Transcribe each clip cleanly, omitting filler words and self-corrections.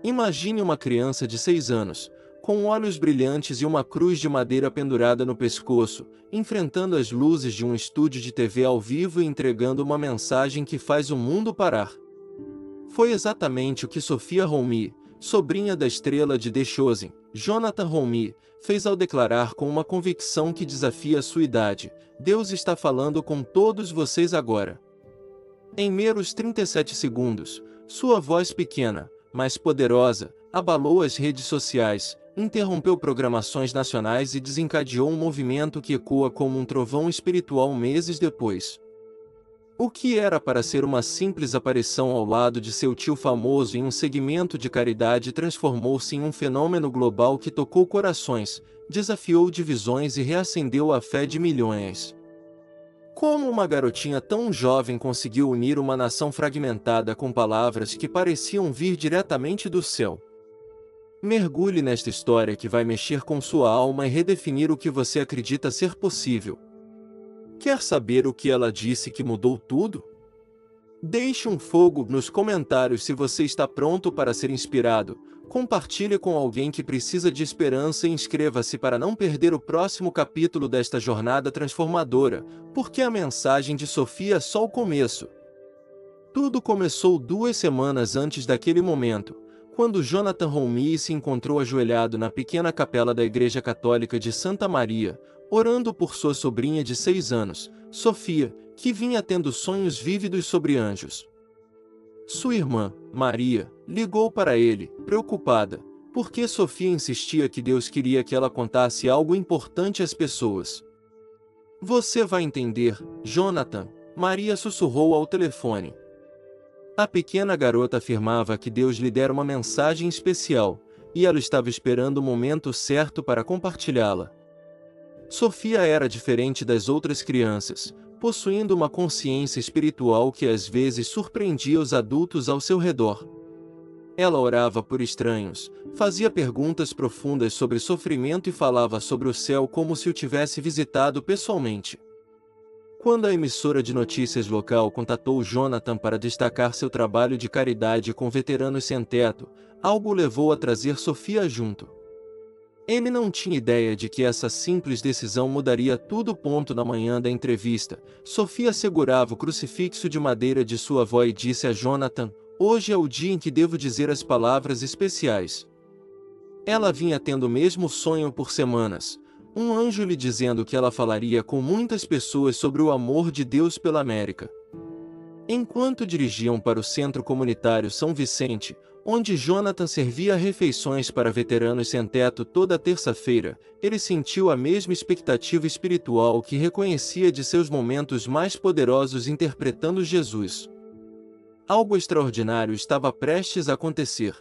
Imagine uma criança de 6 anos, com olhos brilhantes e uma cruz de madeira pendurada no pescoço, enfrentando as luzes de um estúdio de TV ao vivo e entregando uma mensagem que faz o mundo parar. Foi exatamente o que Sophia Romee, sobrinha da estrela de The Chosen, Jonathan Romee, fez ao declarar com uma convicção que desafia a sua idade: Deus está falando com todos vocês agora. Em meros 37 segundos, sua voz pequena, mas poderosa, abalou as redes sociais, interrompeu programações nacionais e desencadeou um movimento que ecoa como um trovão espiritual meses depois. O que era para ser uma simples aparição ao lado de seu tio famoso em um segmento de caridade transformou-se em um fenômeno global que tocou corações, desafiou divisões e reacendeu a fé de milhões. Como uma garotinha tão jovem conseguiu unir uma nação fragmentada com palavras que pareciam vir diretamente do céu? Mergulhe nesta história que vai mexer com sua alma e redefinir o que você acredita ser possível. Quer saber o que ela disse que mudou tudo? Deixe um fogo nos comentários se você está pronto para ser inspirado. Compartilhe com alguém que precisa de esperança e inscreva-se para não perder o próximo capítulo desta jornada transformadora, porque a mensagem de Sophia é só o começo. Tudo começou 2 semanas antes daquele momento, quando Jonathan Romee se encontrou ajoelhado na pequena capela da Igreja Católica de Santa Maria, orando por sua sobrinha de 6 anos, Sophia, que vinha tendo sonhos vívidos sobre anjos. Sua irmã, Maria, ligou para ele, preocupada, porque Sophia insistia que Deus queria que ela contasse algo importante às pessoas. Você vai entender, Jonathan, Maria sussurrou ao telefone. A pequena garota afirmava que Deus lhe dera uma mensagem especial, e ela estava esperando o momento certo para compartilhá-la. Sophia era diferente das outras crianças, possuindo uma consciência espiritual que às vezes surpreendia os adultos ao seu redor. Ela orava por estranhos, fazia perguntas profundas sobre sofrimento e falava sobre o céu como se o tivesse visitado pessoalmente. Quando a emissora de notícias local contatou Jonathan para destacar seu trabalho de caridade com veteranos sem-teto, algo o levou a trazer Sophia junto. Ele não tinha ideia de que essa simples decisão mudaria tudo. Na manhã da entrevista, Sophia segurava o crucifixo de madeira de sua avó e disse a Jonathan: "Hoje é o dia em que devo dizer as palavras especiais." Ela vinha tendo o mesmo sonho por semanas, um anjo lhe dizendo que ela falaria com muitas pessoas sobre o amor de Deus pela América. Enquanto dirigiam para o Centro Comunitário São Vicente, onde Jonathan servia refeições para veteranos sem-teto toda terça-feira, ele sentiu a mesma expectativa espiritual que reconhecia de seus momentos mais poderosos interpretando Jesus. Algo extraordinário estava prestes a acontecer.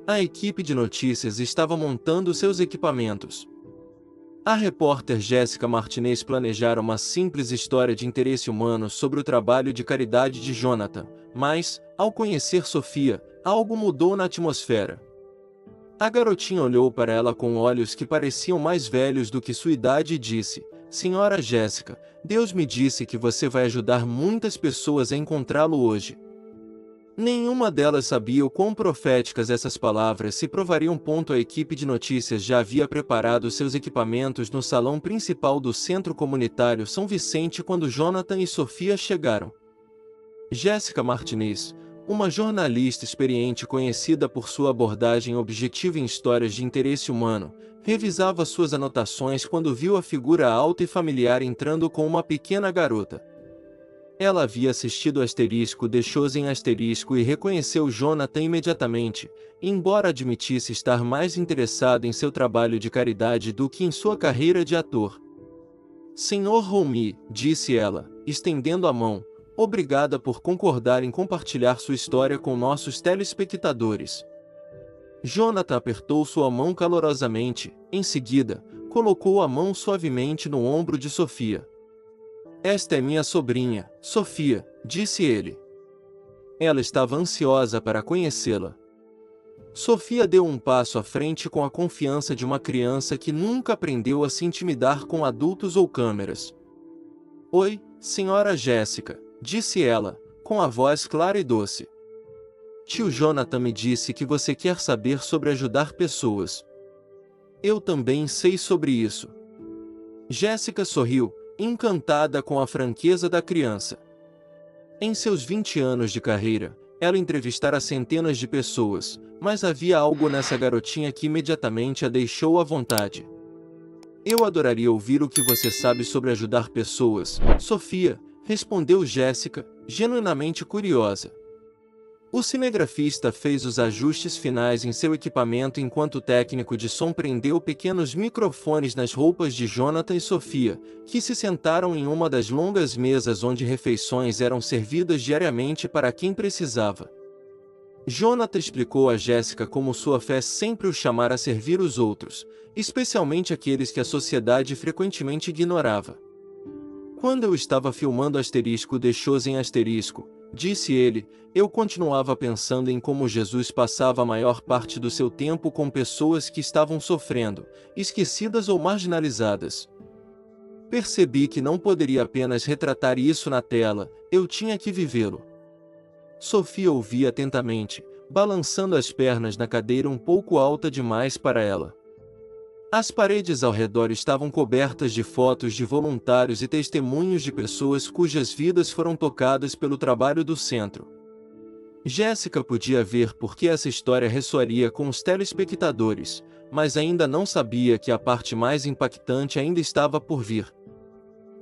A equipe de notícias estava montando seus equipamentos. A repórter Jéssica Martinez planejara uma simples história de interesse humano sobre o trabalho de caridade de Jonathan, mas, ao conhecer Sophia, algo mudou na atmosfera. A garotinha olhou para ela com olhos que pareciam mais velhos do que sua idade e disse: "Senhora Jéssica, Deus me disse que você vai ajudar muitas pessoas a encontrá-lo hoje." Nenhuma delas sabia o quão proféticas essas palavras se provariam. A equipe de notícias já havia preparado seus equipamentos no salão principal do Centro Comunitário São Vicente quando Jonathan e Sophia chegaram. Jéssica Martinez, uma jornalista experiente conhecida por sua abordagem objetiva em histórias de interesse humano, revisava suas anotações quando viu a figura alta e familiar entrando com uma pequena garota. Ela havia assistido The Chosen e reconheceu Jonathan imediatamente, embora admitisse estar mais interessado em seu trabalho de caridade do que em sua carreira de ator. "Senhor Romee", disse ela, estendendo a mão, "obrigada por concordar em compartilhar sua história com nossos telespectadores." Jonathan apertou sua mão calorosamente, em seguida, colocou a mão suavemente no ombro de Sophia. "Esta é minha sobrinha, Sophia", disse ele. Ela estava ansiosa para conhecê-la. Sophia deu um passo à frente com a confiança de uma criança que nunca aprendeu a se intimidar com adultos ou câmeras. "Oi, senhora Jéssica", disse ela, com a voz clara e doce. Tio Jonathan me disse que você quer saber sobre ajudar pessoas. Eu também sei sobre isso. Jéssica sorriu, encantada com a franqueza da criança. Em seus 20 anos de carreira, ela entrevistara centenas de pessoas, mas havia algo nessa garotinha que imediatamente a deixou à vontade. Eu adoraria ouvir o que você sabe sobre ajudar pessoas, Sofia, respondeu Jéssica, genuinamente curiosa. O cinegrafista fez os ajustes finais em seu equipamento enquanto o técnico de som prendeu pequenos microfones nas roupas de Jonathan e Sofia, que se sentaram em uma das longas mesas onde refeições eram servidas diariamente para quem precisava. Jonathan explicou a Jéssica como sua fé sempre o chamara a servir os outros, especialmente aqueles que a sociedade frequentemente ignorava. Quando eu estava filmando *The Chosen*, disse ele, eu continuava pensando em como Jesus passava a maior parte do seu tempo com pessoas que estavam sofrendo, esquecidas ou marginalizadas. Percebi que não poderia apenas retratar isso na tela, eu tinha que vivê-lo. Sofia ouvia atentamente, balançando as pernas na cadeira um pouco alta demais para ela. As paredes ao redor estavam cobertas de fotos de voluntários e testemunhos de pessoas cujas vidas foram tocadas pelo trabalho do centro. Jéssica podia ver por que essa história ressoaria com os telespectadores, mas ainda não sabia que a parte mais impactante ainda estava por vir.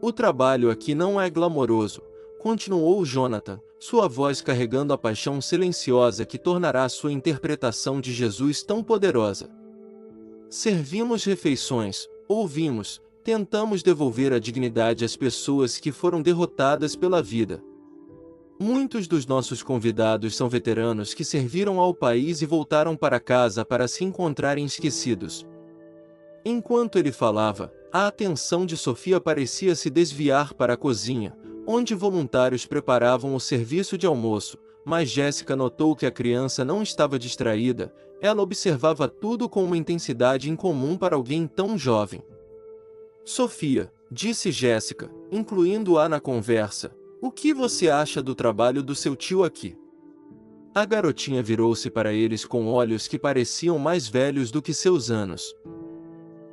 O trabalho aqui não é glamouroso, continuou Jonathan, sua voz carregando a paixão silenciosa que tornará sua interpretação de Jesus tão poderosa. Servimos refeições, ouvimos, tentamos devolver a dignidade às pessoas que foram derrotadas pela vida. Muitos dos nossos convidados são veteranos que serviram ao país e voltaram para casa para se encontrarem esquecidos. Enquanto ele falava, a atenção de Sofia parecia se desviar para a cozinha, onde voluntários preparavam o serviço de almoço, mas Jéssica notou que a criança não estava distraída, ela observava tudo com uma intensidade incomum para alguém tão jovem. Sofia, disse Jéssica, incluindo-a na conversa, o que você acha do trabalho do seu tio aqui? A garotinha virou-se para eles com olhos que pareciam mais velhos do que seus anos.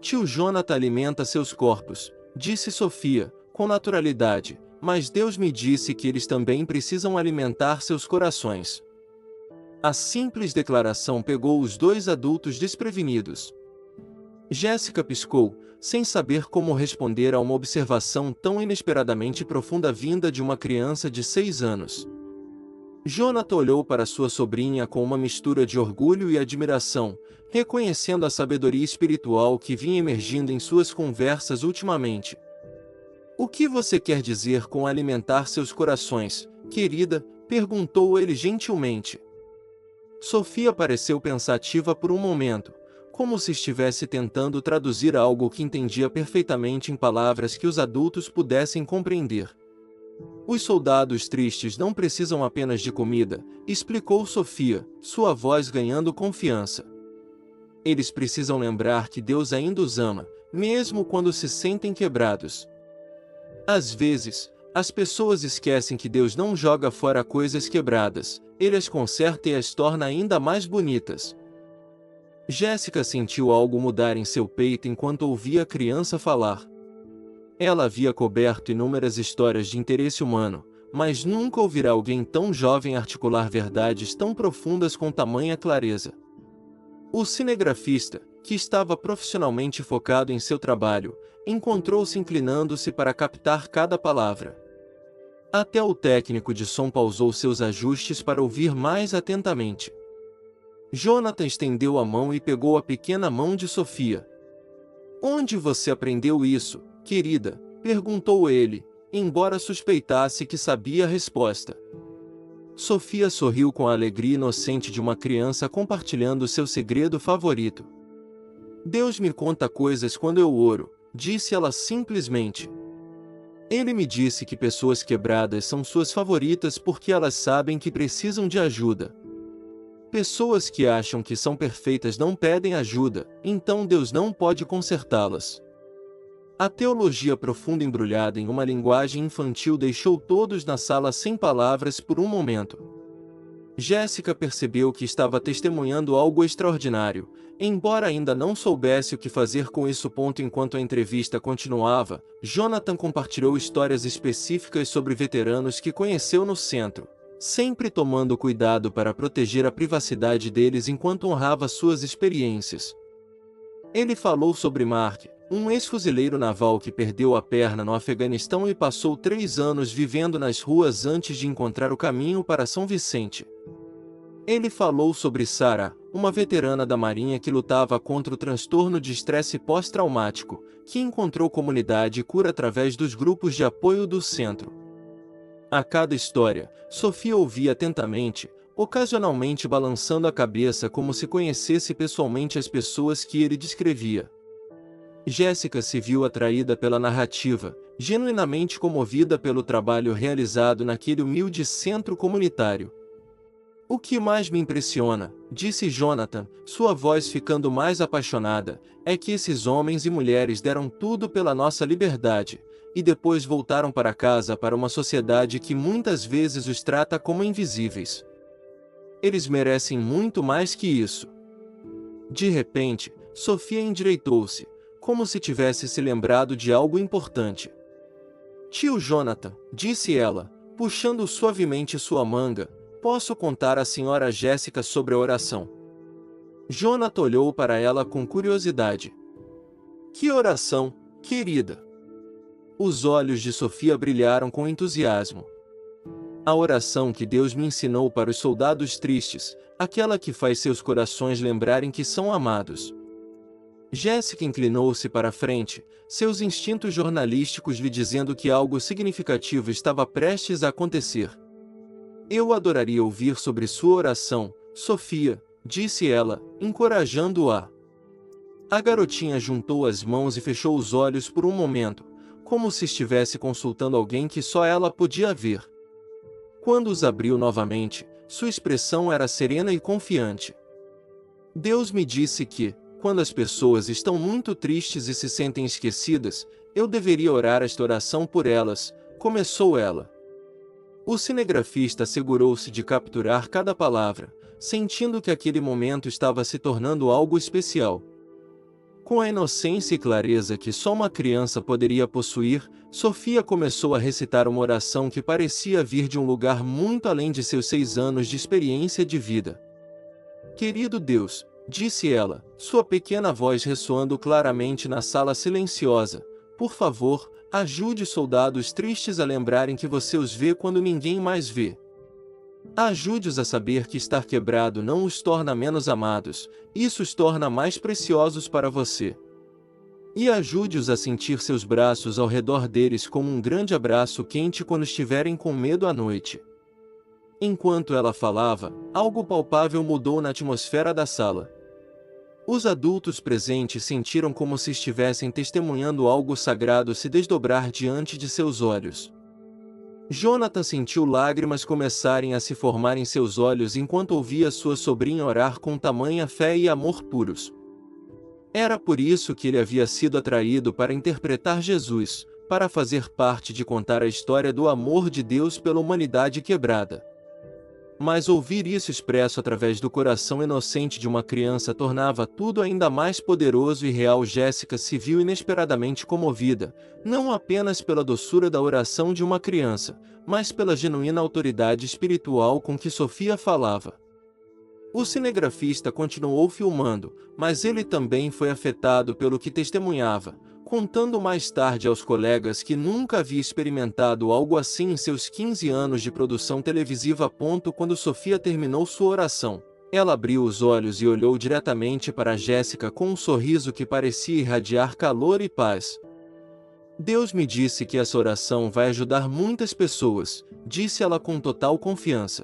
Tio Jonathan alimenta seus corpos, disse Sofia, com naturalidade, mas Deus me disse que eles também precisam alimentar seus corações. A simples declaração pegou os dois adultos desprevenidos. Jéssica piscou, sem saber como responder a uma observação tão inesperadamente profunda vinda de uma criança de 6 anos. Jonathan olhou para sua sobrinha com uma mistura de orgulho e admiração, reconhecendo a sabedoria espiritual que vinha emergindo em suas conversas ultimamente. O que você quer dizer com alimentar seus corações, querida? Perguntou ele gentilmente. Sofia pareceu pensativa por um momento, como se estivesse tentando traduzir algo que entendia perfeitamente em palavras que os adultos pudessem compreender. Os soldados tristes não precisam apenas de comida, explicou Sofia, sua voz ganhando confiança. Eles precisam lembrar que Deus ainda os ama, mesmo quando se sentem quebrados. Às vezes, as pessoas esquecem que Deus não joga fora coisas quebradas, Ele as conserta e as torna ainda mais bonitas. Jéssica sentiu algo mudar em seu peito enquanto ouvia a criança falar. Ela havia coberto inúmeras histórias de interesse humano, mas nunca ouvirá alguém tão jovem articular verdades tão profundas com tamanha clareza. O cinegrafista, que estava profissionalmente focado em seu trabalho, encontrou-se inclinando-se para captar cada palavra. Até o técnico de som pausou seus ajustes para ouvir mais atentamente. Jonathan estendeu a mão e pegou a pequena mão de Sofia. Onde você aprendeu isso, querida? Perguntou ele, embora suspeitasse que sabia a resposta. Sofia sorriu com a alegria inocente de uma criança compartilhando seu segredo favorito. Deus me conta coisas quando eu oro, disse ela simplesmente. Ele me disse que pessoas quebradas são suas favoritas porque elas sabem que precisam de ajuda. Pessoas que acham que são perfeitas não pedem ajuda, então Deus não pode consertá-las. A teologia profunda embrulhada em uma linguagem infantil deixou todos na sala sem palavras por um momento. Jéssica percebeu que estava testemunhando algo extraordinário, embora ainda não soubesse o que fazer com isso. Enquanto a entrevista continuava, Jonathan compartilhou histórias específicas sobre veteranos que conheceu no centro, sempre tomando cuidado para proteger a privacidade deles enquanto honrava suas experiências. Ele falou sobre Mark, um ex-fuzileiro naval que perdeu a perna no Afeganistão e passou 3 anos vivendo nas ruas antes de encontrar o caminho para São Vicente. Ele falou sobre Sarah, uma veterana da Marinha que lutava contra o transtorno de estresse pós-traumático, que encontrou comunidade e cura através dos grupos de apoio do centro. A cada história, Sofia ouvia atentamente, ocasionalmente balançando a cabeça como se conhecesse pessoalmente as pessoas que ele descrevia. Jéssica se viu atraída pela narrativa, genuinamente comovida pelo trabalho realizado naquele humilde centro comunitário. "O que mais me impressiona", disse Jonathan, sua voz ficando mais apaixonada, "é que esses homens e mulheres deram tudo pela nossa liberdade, e depois voltaram para casa para uma sociedade que muitas vezes os trata como invisíveis. Eles merecem muito mais que isso." De repente, Sofia endireitou-se, como se tivesse se lembrado de algo importante. "Tio Jonathan", disse ela, puxando suavemente sua manga, "posso contar à senhora Jéssica sobre a oração?" Jonathan olhou para ela com curiosidade. "Que oração, querida?" Os olhos de Sofia brilharam com entusiasmo. "A oração que Deus me ensinou para os soldados tristes, aquela que faz seus corações lembrarem que são amados." Jéssica inclinou-se para a frente, seus instintos jornalísticos lhe dizendo que algo significativo estava prestes a acontecer. "Eu adoraria ouvir sobre sua oração, Sofia", disse ela, encorajando-a. A garotinha juntou as mãos e fechou os olhos por um momento, como se estivesse consultando alguém que só ela podia ver. Quando os abriu novamente, sua expressão era serena e confiante. "Deus me disse que, quando as pessoas estão muito tristes e se sentem esquecidas, eu deveria orar esta oração por elas", começou ela. O cinegrafista assegurou-se de capturar cada palavra, sentindo que aquele momento estava se tornando algo especial. Com a inocência e clareza que só uma criança poderia possuir, Sofia começou a recitar uma oração que parecia vir de um lugar muito além de seus 6 anos de experiência de vida. "Querido Deus", disse ela, sua pequena voz ressoando claramente na sala silenciosa, "por favor, ajude soldados tristes a lembrarem que você os vê quando ninguém mais vê. Ajude-os a saber que estar quebrado não os torna menos amados, isso os torna mais preciosos para você. E ajude-os a sentir seus braços ao redor deles como um grande abraço quente quando estiverem com medo à noite." Enquanto ela falava, algo palpável mudou na atmosfera da sala. Os adultos presentes sentiram como se estivessem testemunhando algo sagrado se desdobrar diante de seus olhos. Jonathan sentiu lágrimas começarem a se formar em seus olhos enquanto ouvia sua sobrinha orar com tamanha fé e amor puros. Era por isso que ele havia sido atraído para interpretar Jesus, para fazer parte de contar a história do amor de Deus pela humanidade quebrada. Mas ouvir isso expresso através do coração inocente de uma criança tornava tudo ainda mais poderoso e real. Jéssica se viu inesperadamente comovida, não apenas pela doçura da oração de uma criança, mas pela genuína autoridade espiritual com que Sofia falava. O cinegrafista continuou filmando, mas ele também foi afetado pelo que testemunhava, contando mais tarde aos colegas que nunca havia experimentado algo assim em seus 15 anos de produção televisiva. Quando Sofia terminou sua oração, ela abriu os olhos e olhou diretamente para Jéssica com um sorriso que parecia irradiar calor e paz. "Deus me disse que essa oração vai ajudar muitas pessoas", disse ela com total confiança.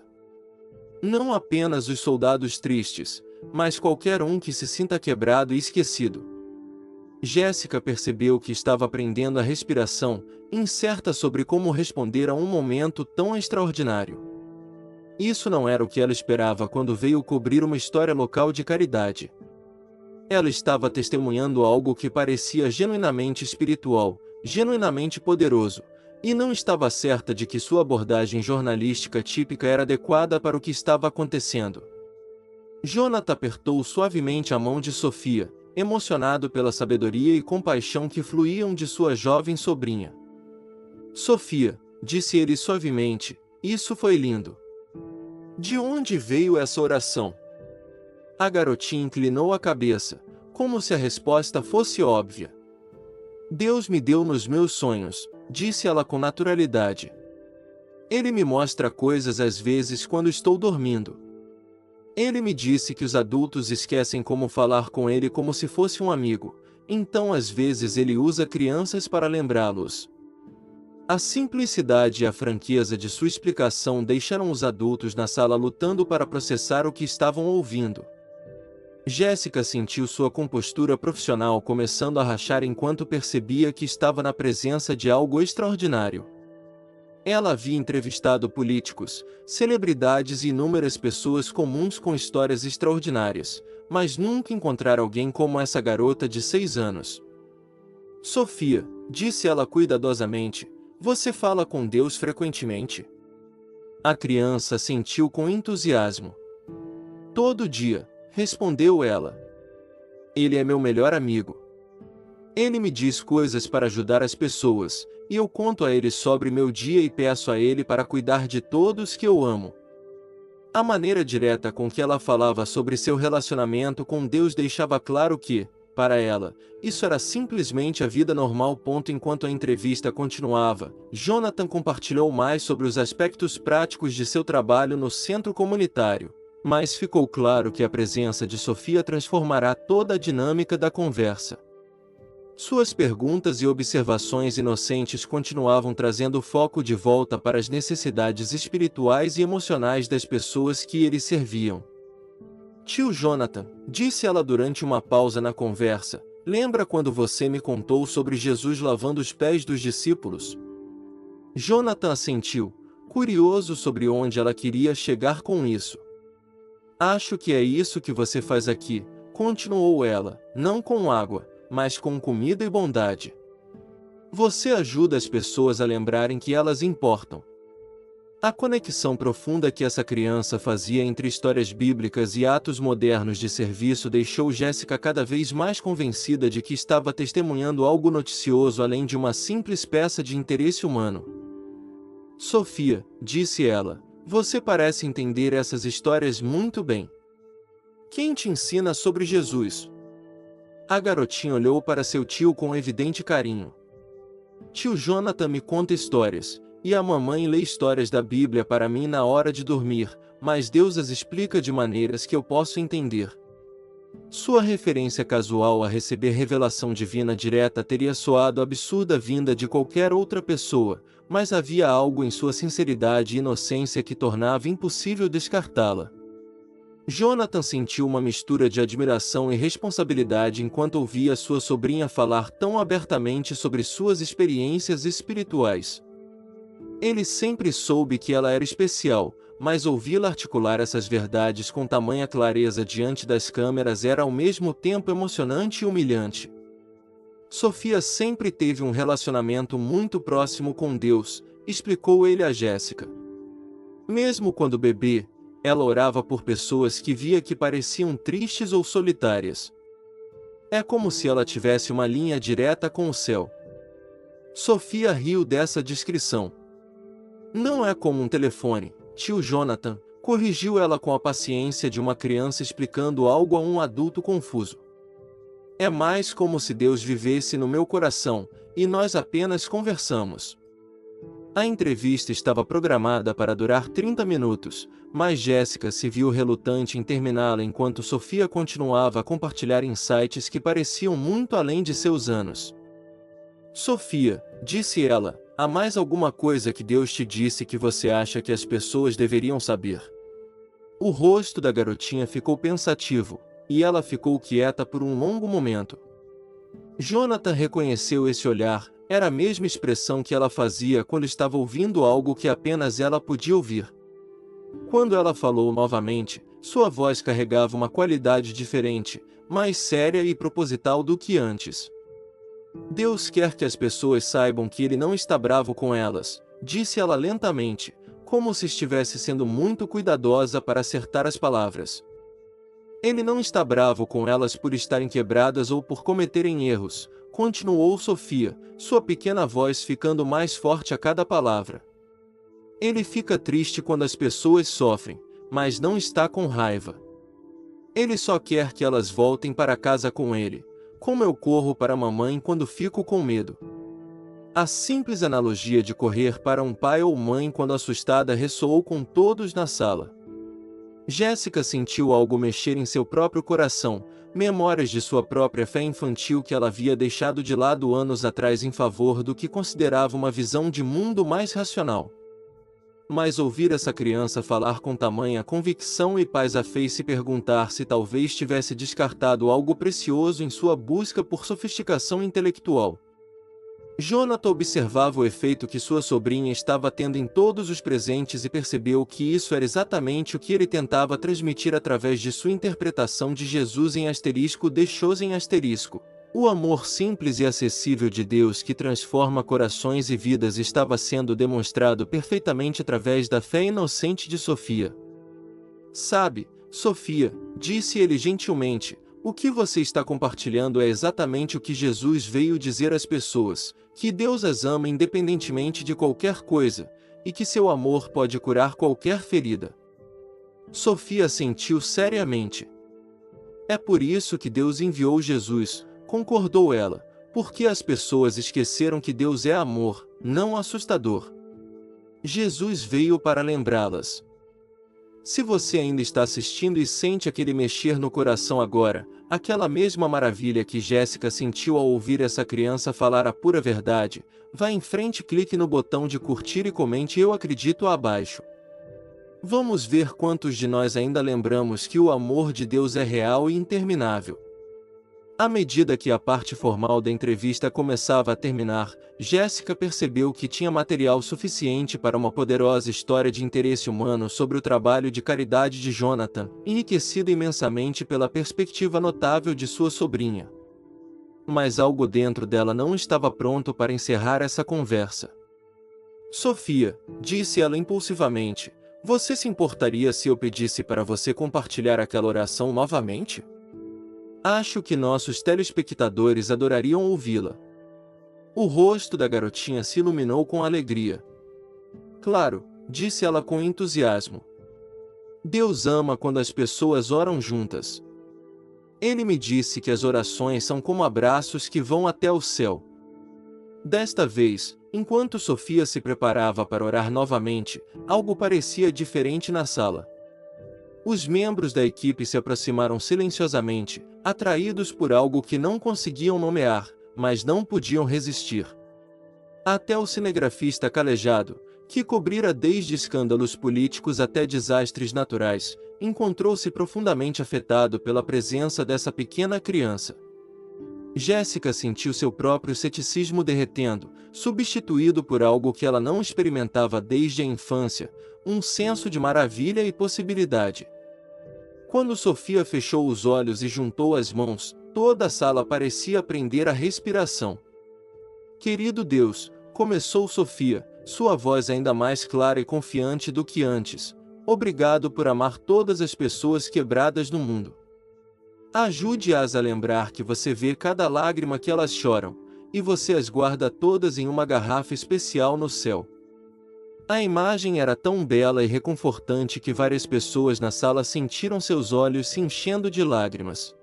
"Não apenas os soldados tristes, mas qualquer um que se sinta quebrado e esquecido." Jéssica percebeu que estava aprendendo a respiração, incerta sobre como responder a um momento tão extraordinário. Isso não era o que ela esperava quando veio cobrir uma história local de caridade. Ela estava testemunhando algo que parecia genuinamente espiritual, genuinamente poderoso, E não estava certa de que sua abordagem jornalística típica era adequada para o que estava acontecendo. Jonathan apertou suavemente a mão de Sofia, emocionado pela sabedoria e compaixão que fluíam de sua jovem sobrinha. Sofia, disse ele suavemente, isso foi lindo. De onde veio essa oração? A garotinha inclinou a cabeça, como se a resposta fosse óbvia. Deus me deu nos meus sonhos, disse ela com naturalidade. Ele me mostra coisas às vezes quando estou dormindo. Ele me disse que os adultos esquecem como falar com ele como se fosse um amigo, então às vezes ele usa crianças para lembrá-los. A simplicidade e a franqueza de sua explicação deixaram os adultos na sala lutando para processar o que estavam ouvindo. Jéssica sentiu sua compostura profissional começando a rachar enquanto percebia que estava na presença de algo extraordinário. Ela havia entrevistado políticos, celebridades e inúmeras pessoas comuns com histórias extraordinárias, mas nunca encontrara alguém como essa garota de 6 anos. Sofia, disse ela cuidadosamente, você fala com Deus frequentemente? A criança sentiu com entusiasmo. Todo dia, respondeu ela. Ele é meu melhor amigo. Ele me diz coisas para ajudar as pessoas, e eu conto a ele sobre meu dia e peço a ele para cuidar de todos que eu amo. A maneira direta com que ela falava sobre seu relacionamento com Deus deixava claro que, para ela, isso era simplesmente a vida normal. Enquanto a entrevista continuava, Jonathan compartilhou mais sobre os aspectos práticos de seu trabalho no centro comunitário, mas ficou claro que a presença de Sofia transformará toda a dinâmica da conversa. Suas perguntas e observações inocentes continuavam trazendo o foco de volta para as necessidades espirituais e emocionais das pessoas que eles serviam. Tio Jonathan, disse ela durante uma pausa na conversa, lembra quando você me contou sobre Jesus lavando os pés dos discípulos? Jonathan assentiu, curioso sobre onde ela queria chegar com isso. Acho que é isso que você faz aqui, continuou ela, não com água, mas com comida e bondade. Você ajuda as pessoas a lembrarem que elas importam. A conexão profunda que essa criança fazia entre histórias bíblicas e atos modernos de serviço deixou Jéssica cada vez mais convencida de que estava testemunhando algo noticioso além de uma simples peça de interesse humano. Sofia, disse ela, você parece entender essas histórias muito bem. Quem te ensina sobre Jesus? A garotinha olhou para seu tio com evidente carinho. Tio Jonathan me conta histórias, e a mamãe lê histórias da Bíblia para mim na hora de dormir, mas Deus as explica de maneiras que eu posso entender. Sua referência casual a receber revelação divina direta teria soado absurda vinda de qualquer outra pessoa, mas havia algo em sua sinceridade e inocência que tornava impossível descartá-la. Jonathan sentiu uma mistura de admiração e responsabilidade enquanto ouvia sua sobrinha falar tão abertamente sobre suas experiências espirituais. Ele sempre soube que ela era especial, mas ouvi-la articular essas verdades com tamanha clareza diante das câmeras era ao mesmo tempo emocionante e humilhante. Sofia sempre teve um relacionamento muito próximo com Deus, explicou ele a Jéssica. Mesmo quando bebê, ela orava por pessoas que via que pareciam tristes ou solitárias. É como se ela tivesse uma linha direta com o céu. Sofia riu dessa descrição. Não é como um telefone, tio Jonathan, corrigiu ela com a paciência de uma criança explicando algo a um adulto confuso. É mais como se Deus vivesse no meu coração, e nós apenas conversamos. A entrevista estava programada para durar 30 minutos, mas Jéssica se viu relutante em terminá-la enquanto Sofia continuava a compartilhar insights que pareciam muito além de seus anos. Sofia, disse ela, há mais alguma coisa que Deus te disse que você acha que as pessoas deveriam saber? O rosto da garotinha ficou pensativo, e ela ficou quieta por um longo momento. Jonathan reconheceu esse olhar, era a mesma expressão que ela fazia quando estava ouvindo algo que apenas ela podia ouvir. Quando ela falou novamente, sua voz carregava uma qualidade diferente, mais séria e proposital do que antes. Deus quer que as pessoas saibam que Ele não está bravo com elas, disse ela lentamente, como se estivesse sendo muito cuidadosa para acertar as palavras. Ele não está bravo com elas por estarem quebradas ou por cometerem erros, continuou Sofia, sua pequena voz ficando mais forte a cada palavra. Ele fica triste quando as pessoas sofrem, mas não está com raiva. Ele só quer que elas voltem para casa com ele, como eu corro para a mamãe quando fico com medo. A simples analogia de correr para um pai ou mãe quando assustada ressoou com todos na sala. Jéssica sentiu algo mexer em seu próprio coração, memórias de sua própria fé infantil que ela havia deixado de lado anos atrás em favor do que considerava uma visão de mundo mais racional. Mas ouvir essa criança falar com tamanha convicção e paz a fez se perguntar se talvez tivesse descartado algo precioso em sua busca por sofisticação intelectual. Jonathan observava o efeito que sua sobrinha estava tendo em todos os presentes e percebeu que isso era exatamente o que ele tentava transmitir através de sua interpretação de Jesus em asterisco deixou em asterisco. O amor simples e acessível de Deus que transforma corações e vidas estava sendo demonstrado perfeitamente através da fé inocente de Sofia. Sabe, Sofia, disse ele gentilmente, o que você está compartilhando é exatamente o que Jesus veio dizer às pessoas, que Deus as ama independentemente de qualquer coisa, e que seu amor pode curar qualquer ferida. Sofia sentiu seriamente. É por isso que Deus enviou Jesus, concordou ela, porque as pessoas esqueceram que Deus é amor, não assustador. Jesus veio para lembrá-las. Se você ainda está assistindo e sente aquele mexer no coração agora, aquela mesma maravilha que Jéssica sentiu ao ouvir essa criança falar a pura verdade, vá em frente e clique no botão de curtir e comente eu acredito abaixo. Vamos ver quantos de nós ainda lembramos que o amor de Deus é real e interminável. À medida que a parte formal da entrevista começava a terminar, Jéssica percebeu que tinha material suficiente para uma poderosa história de interesse humano sobre o trabalho de caridade de Jonathan, enriquecida imensamente pela perspectiva notável de sua sobrinha. Mas algo dentro dela não estava pronto para encerrar essa conversa. Sofia, disse ela impulsivamente, você se importaria se eu pedisse para você compartilhar aquela oração novamente? Acho que nossos telespectadores adorariam ouvi-la. O rosto da garotinha se iluminou com alegria. Claro, disse ela com entusiasmo. Deus ama quando as pessoas oram juntas. Ele me disse que as orações são como abraços que vão até o céu. Desta vez, enquanto Sofia se preparava para orar novamente, algo parecia diferente na sala. Os membros da equipe se aproximaram silenciosamente, atraídos por algo que não conseguiam nomear, mas não podiam resistir. Até o cinegrafista calejado, que cobrira desde escândalos políticos até desastres naturais, encontrou-se profundamente afetado pela presença dessa pequena criança. Jéssica sentiu seu próprio ceticismo derretendo, substituído por algo que ela não experimentava desde a infância, um senso de maravilha e possibilidade. Quando Sofia fechou os olhos e juntou as mãos, toda a sala parecia prender a respiração. Querido Deus, começou Sofia, sua voz ainda mais clara e confiante do que antes, obrigado por amar todas as pessoas quebradas no mundo. Ajude-as a lembrar que você vê cada lágrima que elas choram, e você as guarda todas em uma garrafa especial no céu. A imagem era tão bela e reconfortante que várias pessoas na sala sentiram seus olhos se enchendo de lágrimas.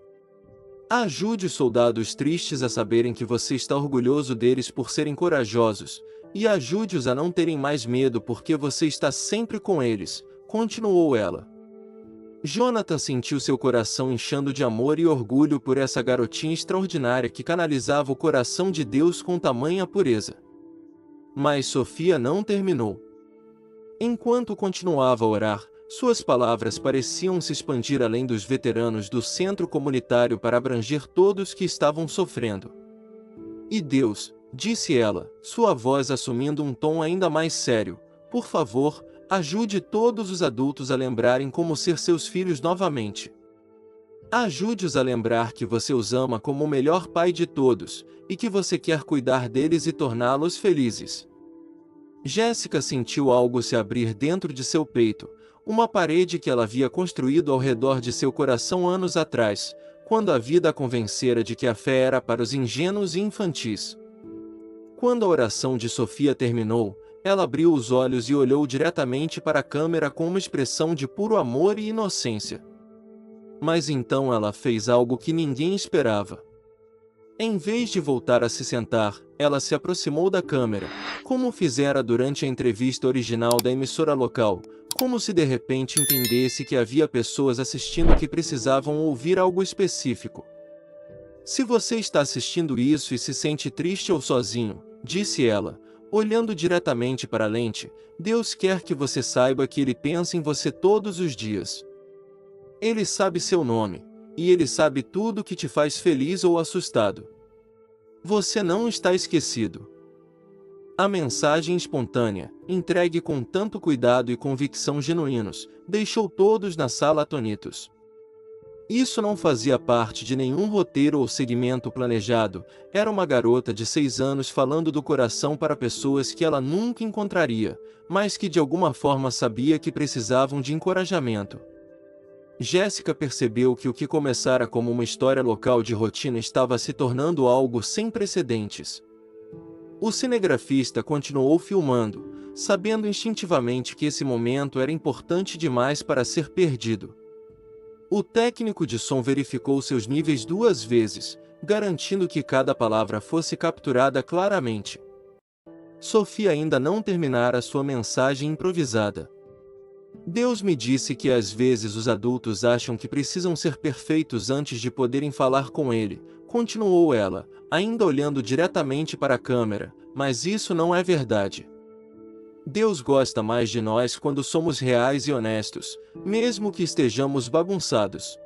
Ajude os soldados tristes a saberem que você está orgulhoso deles por serem corajosos, e ajude-os a não terem mais medo porque você está sempre com eles, continuou ela. Jonathan sentiu seu coração inchando de amor e orgulho por essa garotinha extraordinária que canalizava o coração de Deus com tamanha pureza. Mas Sofia não terminou. Enquanto continuava a orar, suas palavras pareciam se expandir além dos veteranos do centro comunitário para abranger todos que estavam sofrendo. E Deus, disse ela, sua voz assumindo um tom ainda mais sério, por favor, ajude todos os adultos a lembrarem como ser seus filhos novamente. Ajude-os a lembrar que você os ama como o melhor pai de todos, e que você quer cuidar deles e torná-los felizes. Jéssica sentiu algo se abrir dentro de seu peito, uma parede que ela havia construído ao redor de seu coração anos atrás, quando a vida a convencera de que a fé era para os ingênuos e infantis. Quando a oração de Sofia terminou, ela abriu os olhos e olhou diretamente para a câmera com uma expressão de puro amor e inocência. Mas então ela fez algo que ninguém esperava. Em vez de voltar a se sentar, ela se aproximou da câmera, como fizera durante a entrevista original da emissora local, como se de repente entendesse que havia pessoas assistindo que precisavam ouvir algo específico. Se você está assistindo isso e se sente triste ou sozinho, disse ela, olhando diretamente para a lente, Deus quer que você saiba que Ele pensa em você todos os dias. Ele sabe seu nome, e Ele sabe tudo que te faz feliz ou assustado. Você não está esquecido. A mensagem espontânea, entregue com tanto cuidado e convicção genuínos, deixou todos na sala atônitos. Isso não fazia parte de nenhum roteiro ou segmento planejado, era uma garota de 6 anos falando do coração para pessoas que ela nunca encontraria, mas que de alguma forma sabia que precisavam de encorajamento. Jéssica percebeu que o que começara como uma história local de rotina estava se tornando algo sem precedentes. O cinegrafista continuou filmando, sabendo instintivamente que esse momento era importante demais para ser perdido. O técnico de som verificou seus níveis 2 vezes, garantindo que cada palavra fosse capturada claramente. Sofia ainda não terminara sua mensagem improvisada. Deus me disse que às vezes os adultos acham que precisam ser perfeitos antes de poderem falar com Ele, continuou ela, ainda olhando diretamente para a câmera, mas isso não é verdade. Deus gosta mais de nós quando somos reais e honestos, mesmo que estejamos bagunçados.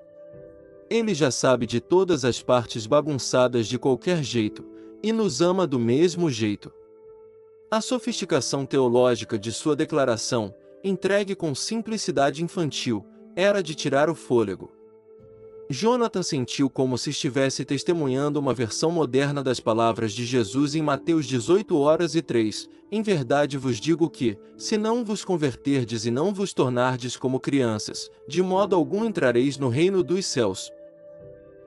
Ele já sabe de todas as partes bagunçadas de qualquer jeito, e nos ama do mesmo jeito. A sofisticação teológica de sua declaração, entregue com simplicidade infantil, era de tirar o fôlego. Jonathan sentiu como se estivesse testemunhando uma versão moderna das palavras de Jesus em Mateus 18:03. Em verdade vos digo que, se não vos converterdes e não vos tornardes como crianças, de modo algum entrareis no reino dos céus.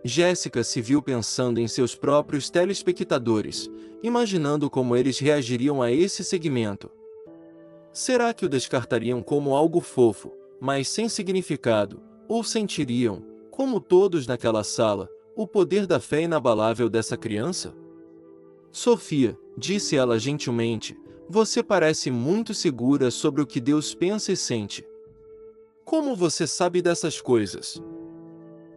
Jéssica se viu pensando em seus próprios telespectadores, imaginando como eles reagiriam a esse segmento. Será que o descartariam como algo fofo, mas sem significado, ou sentiriam, como todos naquela sala, o poder da fé inabalável dessa criança? Sofia, disse ela gentilmente, você parece muito segura sobre o que Deus pensa e sente. Como você sabe dessas coisas?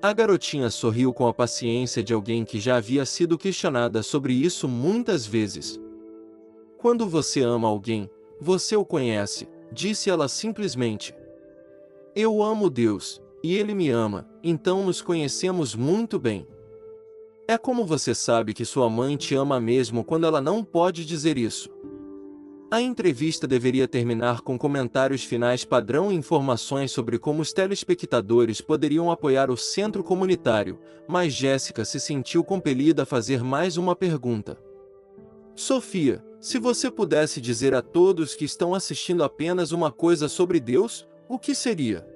A garotinha sorriu com a paciência de alguém que já havia sido questionada sobre isso muitas vezes. Quando você ama alguém, você o conhece, disse ela simplesmente. Eu amo Deus, e Ele me ama, então nos conhecemos muito bem. É como você sabe que sua mãe te ama mesmo quando ela não pode dizer isso. A entrevista deveria terminar com comentários finais padrão e informações sobre como os telespectadores poderiam apoiar o centro comunitário, mas Jéssica se sentiu compelida a fazer mais uma pergunta. Sofia, se você pudesse dizer a todos que estão assistindo apenas uma coisa sobre Deus, o que seria?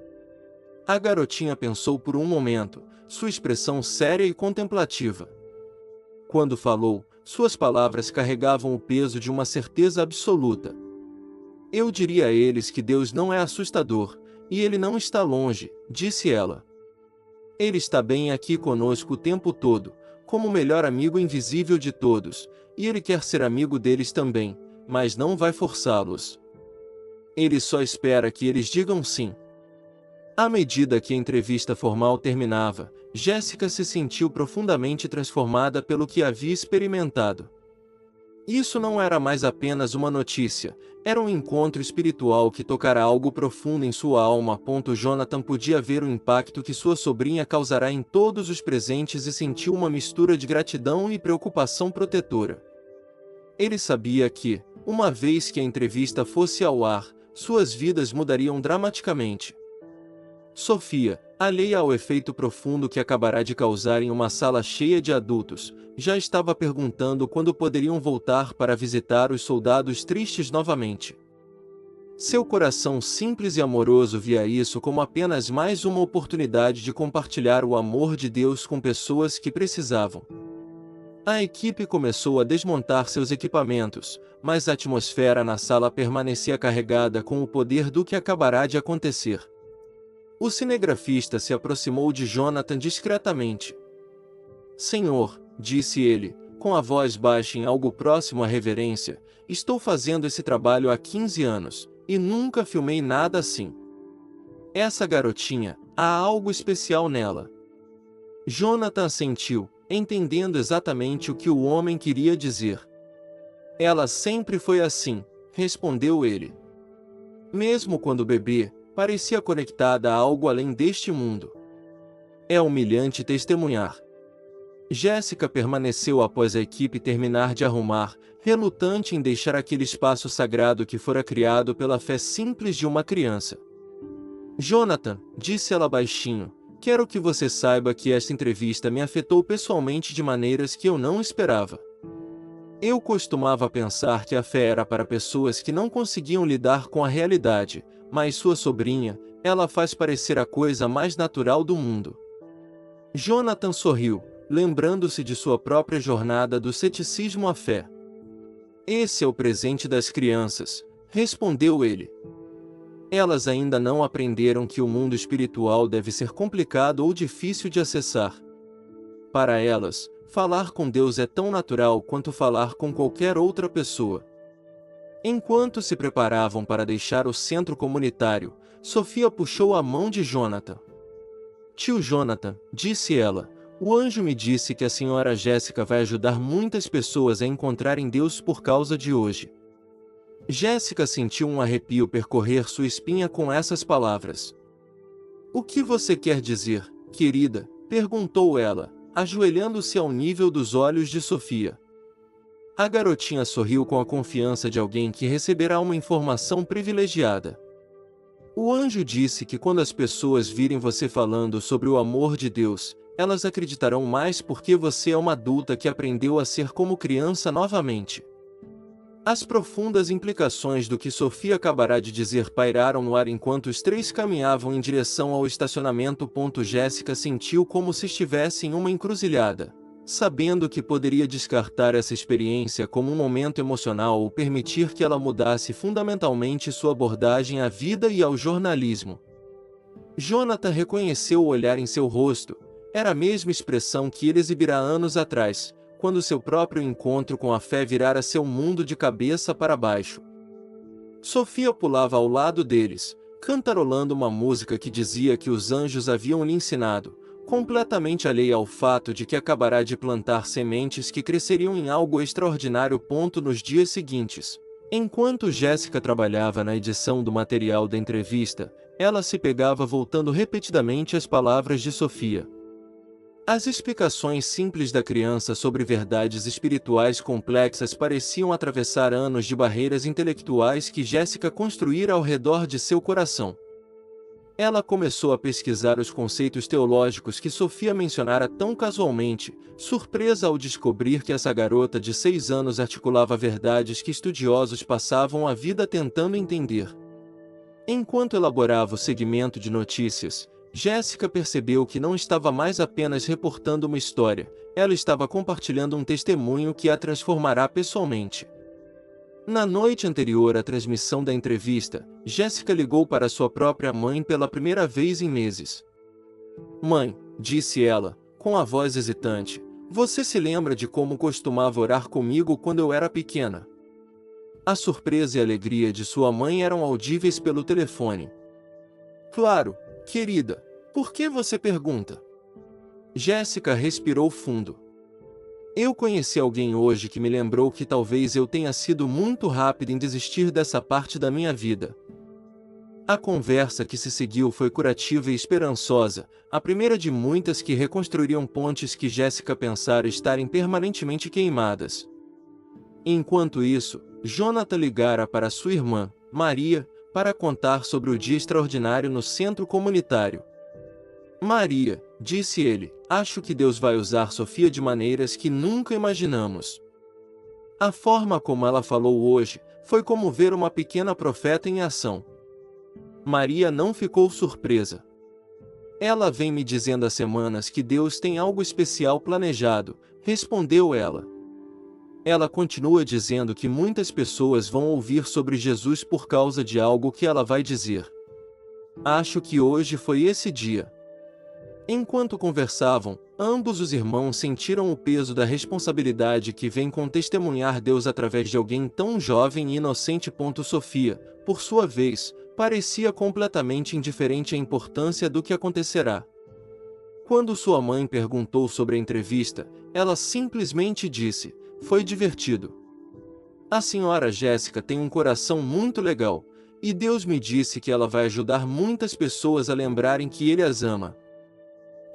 A garotinha pensou por um momento, sua expressão séria e contemplativa. Quando falou, suas palavras carregavam o peso de uma certeza absoluta. Eu diria a eles que Deus não é assustador, e Ele não está longe, disse ela. Ele está bem aqui conosco o tempo todo, como o melhor amigo invisível de todos, e Ele quer ser amigo deles também, mas não vai forçá-los. Ele só espera que eles digam sim. À medida que a entrevista formal terminava, Jéssica se sentiu profundamente transformada pelo que havia experimentado. Isso não era mais apenas uma notícia, era um encontro espiritual que tocara algo profundo em sua alma. Jonathan podia ver o impacto que sua sobrinha causará em todos os presentes e sentiu uma mistura de gratidão e preocupação protetora. Ele sabia que, uma vez que a entrevista fosse ao ar, suas vidas mudariam dramaticamente. Sofia, alheia ao efeito profundo que acabará de causar em uma sala cheia de adultos, já estava perguntando quando poderiam voltar para visitar os soldados tristes novamente. Seu coração simples e amoroso via isso como apenas mais uma oportunidade de compartilhar o amor de Deus com pessoas que precisavam. A equipe começou a desmontar seus equipamentos, mas a atmosfera na sala permanecia carregada com o poder do que acabará de acontecer. O cinegrafista se aproximou de Jonathan discretamente. "Senhor", disse ele, com a voz baixa em algo próximo à reverência, "estou fazendo esse trabalho há 15 anos, e nunca filmei nada assim. Essa garotinha, há algo especial nela." Jonathan assentiu, entendendo exatamente o que o homem queria dizer. "Ela sempre foi assim", respondeu ele. "Mesmo quando bebê, parecia conectada a algo além deste mundo." É humilhante testemunhar. Jéssica permaneceu após a equipe terminar de arrumar, relutante em deixar aquele espaço sagrado que fora criado pela fé simples de uma criança. "Jonathan", disse ela baixinho, "quero que você saiba que esta entrevista me afetou pessoalmente de maneiras que eu não esperava. Eu costumava pensar que a fé era para pessoas que não conseguiam lidar com a realidade, mas sua sobrinha, ela faz parecer a coisa mais natural do mundo." Jonathan sorriu, lembrando-se de sua própria jornada do ceticismo à fé. "Esse é o presente das crianças", respondeu ele. "Elas ainda não aprenderam que o mundo espiritual deve ser complicado ou difícil de acessar. Para elas, falar com Deus é tão natural quanto falar com qualquer outra pessoa." Enquanto se preparavam para deixar o centro comunitário, Sofia puxou a mão de Jonathan. "Tio Jonathan", disse ela, "o anjo me disse que a senhora Jéssica vai ajudar muitas pessoas a encontrarem Deus por causa de hoje." Jéssica sentiu um arrepio percorrer sua espinha com essas palavras. "O que você quer dizer, querida?", perguntou ela, ajoelhando-se ao nível dos olhos de Sofia. A garotinha sorriu com a confiança de alguém que receberá uma informação privilegiada. "O anjo disse que quando as pessoas virem você falando sobre o amor de Deus, elas acreditarão mais porque você é uma adulta que aprendeu a ser como criança novamente." As profundas implicações do que Sofia acabará de dizer pairaram no ar enquanto os três caminhavam em direção ao estacionamento. Jéssica sentiu como se estivesse em uma encruzilhada, sabendo que poderia descartar essa experiência como um momento emocional ou permitir que ela mudasse fundamentalmente sua abordagem à vida e ao jornalismo. Jonathan reconheceu o olhar em seu rosto, era a mesma expressão que ele exibira anos atrás, quando seu próprio encontro com a fé virara seu mundo de cabeça para baixo. Sofia pulava ao lado deles, cantarolando uma música que dizia que os anjos haviam lhe ensinado, completamente alheia ao fato de que acabará de plantar sementes que cresceriam em algo extraordinário. Nos dias seguintes, enquanto Jéssica trabalhava na edição do material da entrevista, ela se pegava voltando repetidamente às palavras de Sofia. As explicações simples da criança sobre verdades espirituais complexas pareciam atravessar anos de barreiras intelectuais que Jéssica construíra ao redor de seu coração. Ela começou a pesquisar os conceitos teológicos que Sofia mencionara tão casualmente, surpresa ao descobrir que essa garota de 6 anos articulava verdades que estudiosos passavam a vida tentando entender. Enquanto elaborava o segmento de notícias, Jéssica percebeu que não estava mais apenas reportando uma história, ela estava compartilhando um testemunho que a transformará pessoalmente. Na noite anterior à transmissão da entrevista, Jéssica ligou para sua própria mãe pela primeira vez em meses. "Mãe", disse ela, com a voz hesitante, "você se lembra de como costumava orar comigo quando eu era pequena?" A surpresa e a alegria de sua mãe eram audíveis pelo telefone. "Claro, querida. Por que você pergunta?" Jéssica respirou fundo. "Eu conheci alguém hoje que me lembrou que talvez eu tenha sido muito rápido em desistir dessa parte da minha vida." A conversa que se seguiu foi curativa e esperançosa, a primeira de muitas que reconstruiriam pontes que Jéssica pensara estarem permanentemente queimadas. Enquanto isso, Jonathan ligara para sua irmã, Maria, para contar sobre o dia extraordinário no centro comunitário. Maria, disse ele, acho que Deus vai usar Sofia de maneiras que nunca imaginamos. A forma como ela falou hoje foi como ver uma pequena profeta em ação. Maria não ficou surpresa. Ela vem me dizendo há semanas que Deus tem algo especial planejado, respondeu ela. Ela continua dizendo que muitas pessoas vão ouvir sobre Jesus por causa de algo que ela vai dizer. Acho que hoje foi esse dia. Enquanto conversavam, ambos os irmãos sentiram o peso da responsabilidade que vem com testemunhar Deus através de alguém tão jovem e inocente. Sofia, por sua vez, parecia completamente indiferente à importância do que acontecerá. Quando sua mãe perguntou sobre a entrevista, ela simplesmente disse: foi divertido. A senhora Jéssica tem um coração muito legal, e Deus me disse que ela vai ajudar muitas pessoas a lembrarem que Ele as ama.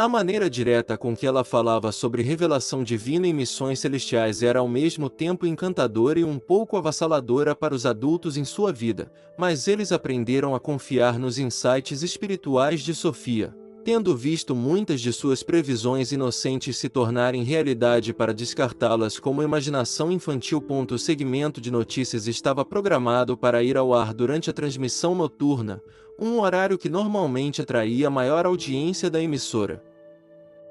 A maneira direta com que ela falava sobre revelação divina e missões celestiais era ao mesmo tempo encantadora e um pouco avassaladora para os adultos em sua vida, mas eles aprenderam a confiar nos insights espirituais de Sofia, tendo visto muitas de suas previsões inocentes se tornarem realidade para descartá-las como imaginação infantil. O segmento de notícias estava programado para ir ao ar durante a transmissão noturna, um horário que normalmente atraía a maior audiência da emissora.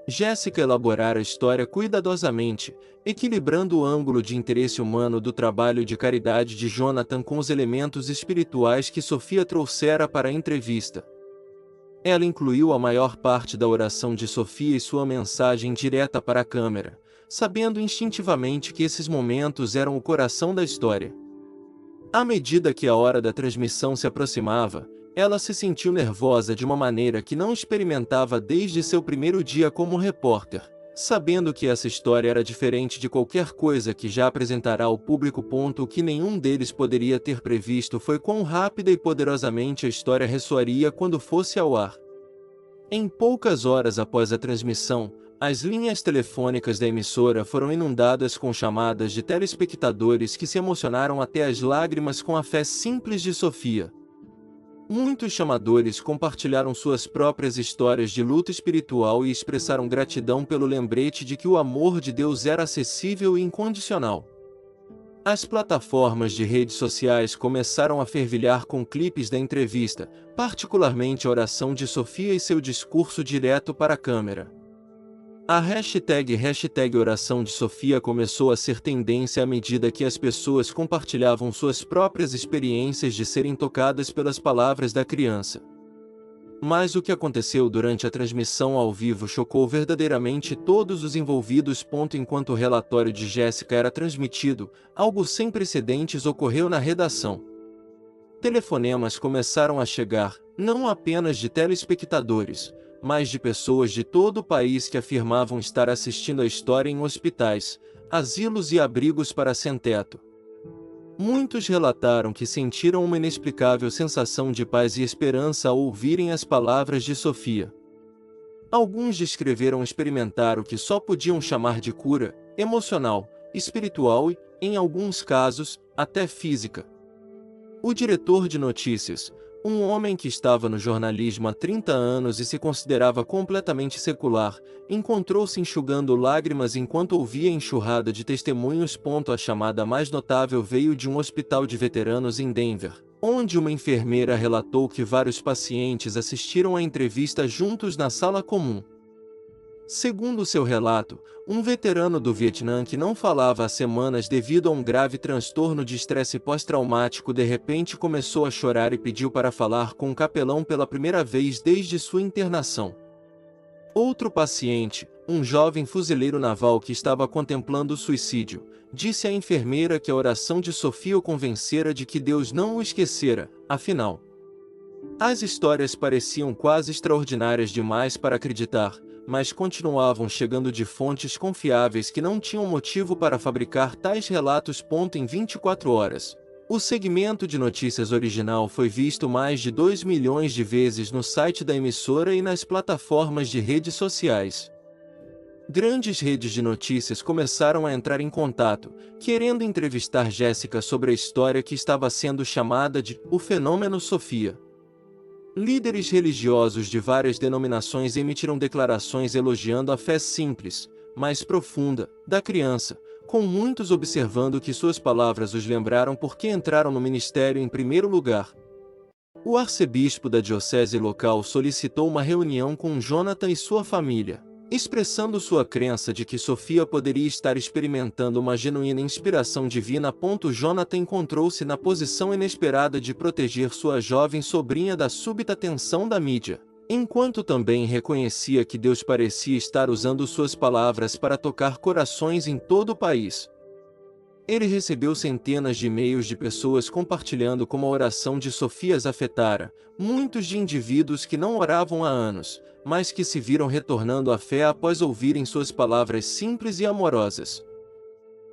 Jéssica elaborara a história cuidadosamente, equilibrando o ângulo de interesse humano do trabalho de caridade de Jonathan com os elementos espirituais que Sofia trouxera para a entrevista. Ela incluiu a maior parte da oração de Sofia e sua mensagem direta para a câmera, sabendo instintivamente que esses momentos eram o coração da história. À medida que a hora da transmissão se aproximava, ela se sentiu nervosa de uma maneira que não experimentava desde seu primeiro dia como repórter, sabendo que essa história era diferente de qualquer coisa que já apresentará ao público. O que nenhum deles poderia ter previsto foi quão rápida e poderosamente a história ressoaria quando fosse ao ar. Em poucas horas após a transmissão, as linhas telefônicas da emissora foram inundadas com chamadas de telespectadores que se emocionaram até as lágrimas com a fé simples de Sofia. Muitos chamadores compartilharam suas próprias histórias de luta espiritual e expressaram gratidão pelo lembrete de que o amor de Deus era acessível e incondicional. As plataformas de redes sociais começaram a fervilhar com clipes da entrevista, particularmente a oração de Sofia e seu discurso direto para a câmera. A hashtag oração de Sofia começou a ser tendência à medida que as pessoas compartilhavam suas próprias experiências de serem tocadas pelas palavras da criança. Mas o que aconteceu durante a transmissão ao vivo chocou verdadeiramente todos os envolvidos. Enquanto o relatório de Jéssica era transmitido, algo sem precedentes ocorreu na redação. Telefonemas começaram a chegar, não apenas de telespectadores, mas de pessoas de todo o país que afirmavam estar assistindo a história em hospitais, asilos e abrigos para sem-teto. Muitos relataram que sentiram uma inexplicável sensação de paz e esperança ao ouvirem as palavras de Sofia. Alguns descreveram experimentar o que só podiam chamar de cura emocional, espiritual e, em alguns casos, até física. O diretor de notícias, um homem que estava no jornalismo há 30 anos e se considerava completamente secular, encontrou-se enxugando lágrimas enquanto ouvia a enxurrada de testemunhos. A chamada mais notável veio de um hospital de veteranos em Denver, onde uma enfermeira relatou que vários pacientes assistiram à entrevista juntos na sala comum. Segundo seu relato, um veterano do Vietnã que não falava há semanas devido a um grave transtorno de estresse pós-traumático de repente começou a chorar e pediu para falar com um capelão pela primeira vez desde sua internação. Outro paciente, um jovem fuzileiro naval que estava contemplando o suicídio, disse à enfermeira que a oração de Sofia o convencera de que Deus não o esquecera, afinal. As histórias pareciam quase extraordinárias demais para acreditar, mas continuavam chegando de fontes confiáveis que não tinham motivo para fabricar tais relatos. Em 24 horas, o segmento de notícias original foi visto mais de 2 milhões de vezes no site da emissora e nas plataformas de redes sociais. Grandes redes de notícias começaram a entrar em contato, querendo entrevistar Jéssica sobre a história que estava sendo chamada de o fenômeno Sofia. Líderes religiosos de várias denominações emitiram declarações elogiando a fé simples, mas profunda, da criança, com muitos observando que suas palavras os lembraram porque entraram no ministério em primeiro lugar. O arcebispo da diocese local solicitou uma reunião com Jonathan e sua família, expressando sua crença de que Sofia poderia estar experimentando uma genuína inspiração divina. Jonathan encontrou-se na posição inesperada de proteger sua jovem sobrinha da súbita tensão da mídia, enquanto também reconhecia que Deus parecia estar usando suas palavras para tocar corações em todo o país. Ele recebeu centenas de e-mails de pessoas compartilhando como a oração de Sofia as afetara, muitos de indivíduos que não oravam há anos, mas que se viram retornando à fé após ouvirem suas palavras simples e amorosas.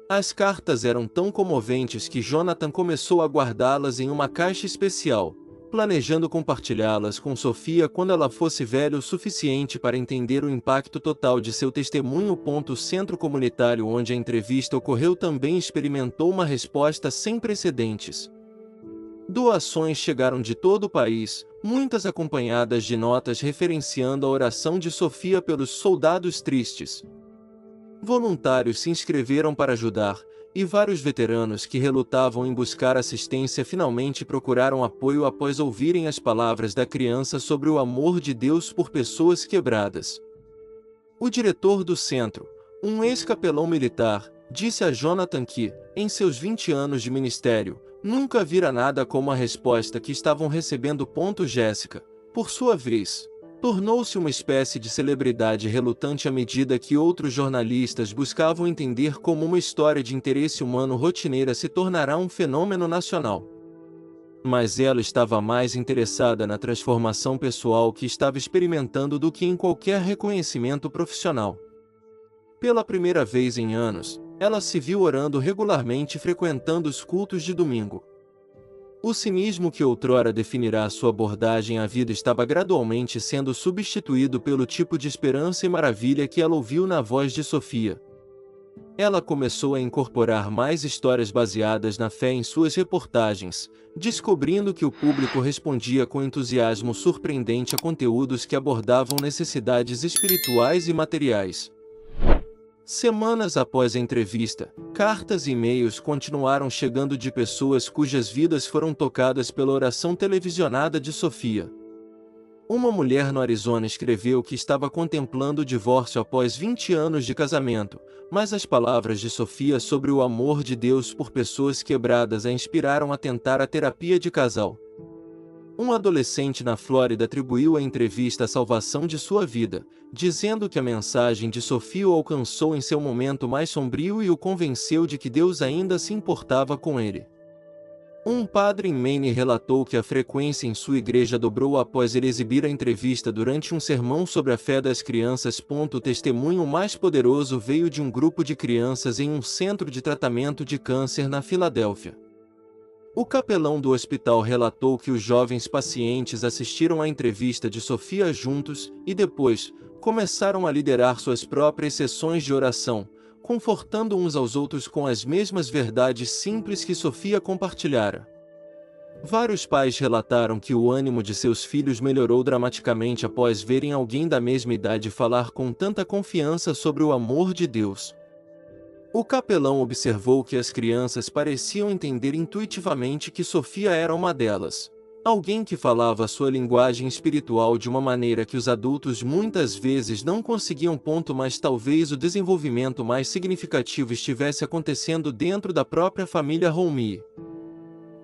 As cartas eram tão comoventes que Jonathan começou a guardá-las em uma caixa especial, planejando compartilhá-las com Sofia quando ela fosse velha o suficiente para entender o impacto total de seu testemunho. O centro comunitário onde a entrevista ocorreu também experimentou uma resposta sem precedentes. Doações chegaram de todo o país, muitas acompanhadas de notas referenciando a oração de Sofia pelos soldados tristes. Voluntários se inscreveram para ajudar, e vários veteranos que relutavam em buscar assistência finalmente procuraram apoio após ouvirem as palavras da criança sobre o amor de Deus por pessoas quebradas. O diretor do centro, um ex-capelão militar, disse a Jonathan que, em seus 20 anos de ministério, nunca vira nada como a resposta que estavam recebendo. Jéssica, por sua vez, tornou-se uma espécie de celebridade relutante à medida que outros jornalistas buscavam entender como uma história de interesse humano rotineira se tornará um fenômeno nacional. Mas ela estava mais interessada na transformação pessoal que estava experimentando do que em qualquer reconhecimento profissional. Pela primeira vez em anos, ela se viu orando regularmente e frequentando os cultos de domingo. O cinismo que outrora definirá sua abordagem à vida estava gradualmente sendo substituído pelo tipo de esperança e maravilha que ela ouviu na voz de Sofia. Ela começou a incorporar mais histórias baseadas na fé em suas reportagens, descobrindo que o público respondia com entusiasmo surpreendente a conteúdos que abordavam necessidades espirituais e materiais. Semanas após a entrevista, cartas e e-mails continuaram chegando de pessoas cujas vidas foram tocadas pela oração televisionada de Sofia. Uma mulher no Arizona escreveu que estava contemplando o divórcio após 20 anos de casamento, mas as palavras de Sofia sobre o amor de Deus por pessoas quebradas a inspiraram a tentar a terapia de casal. Um adolescente na Flórida atribuiu à entrevista a salvação de sua vida, dizendo que a mensagem de Sofia o alcançou em seu momento mais sombrio e o convenceu de que Deus ainda se importava com ele. Um padre em Maine relatou que a frequência em sua igreja dobrou após ele exibir a entrevista durante um sermão sobre a fé das crianças. O testemunho mais poderoso veio de um grupo de crianças em um centro de tratamento de câncer na Filadélfia. O capelão do hospital relatou que os jovens pacientes assistiram à entrevista de Sofia juntos e depois começaram a liderar suas próprias sessões de oração, confortando uns aos outros com as mesmas verdades simples que Sofia compartilhara. Vários pais relataram que o ânimo de seus filhos melhorou dramaticamente após verem alguém da mesma idade falar com tanta confiança sobre o amor de Deus. O capelão observou que as crianças pareciam entender intuitivamente que Sofia era uma delas. Alguém que falava sua linguagem espiritual de uma maneira que os adultos muitas vezes não conseguiam. Mas talvez o desenvolvimento mais significativo estivesse acontecendo dentro da própria família Holmie.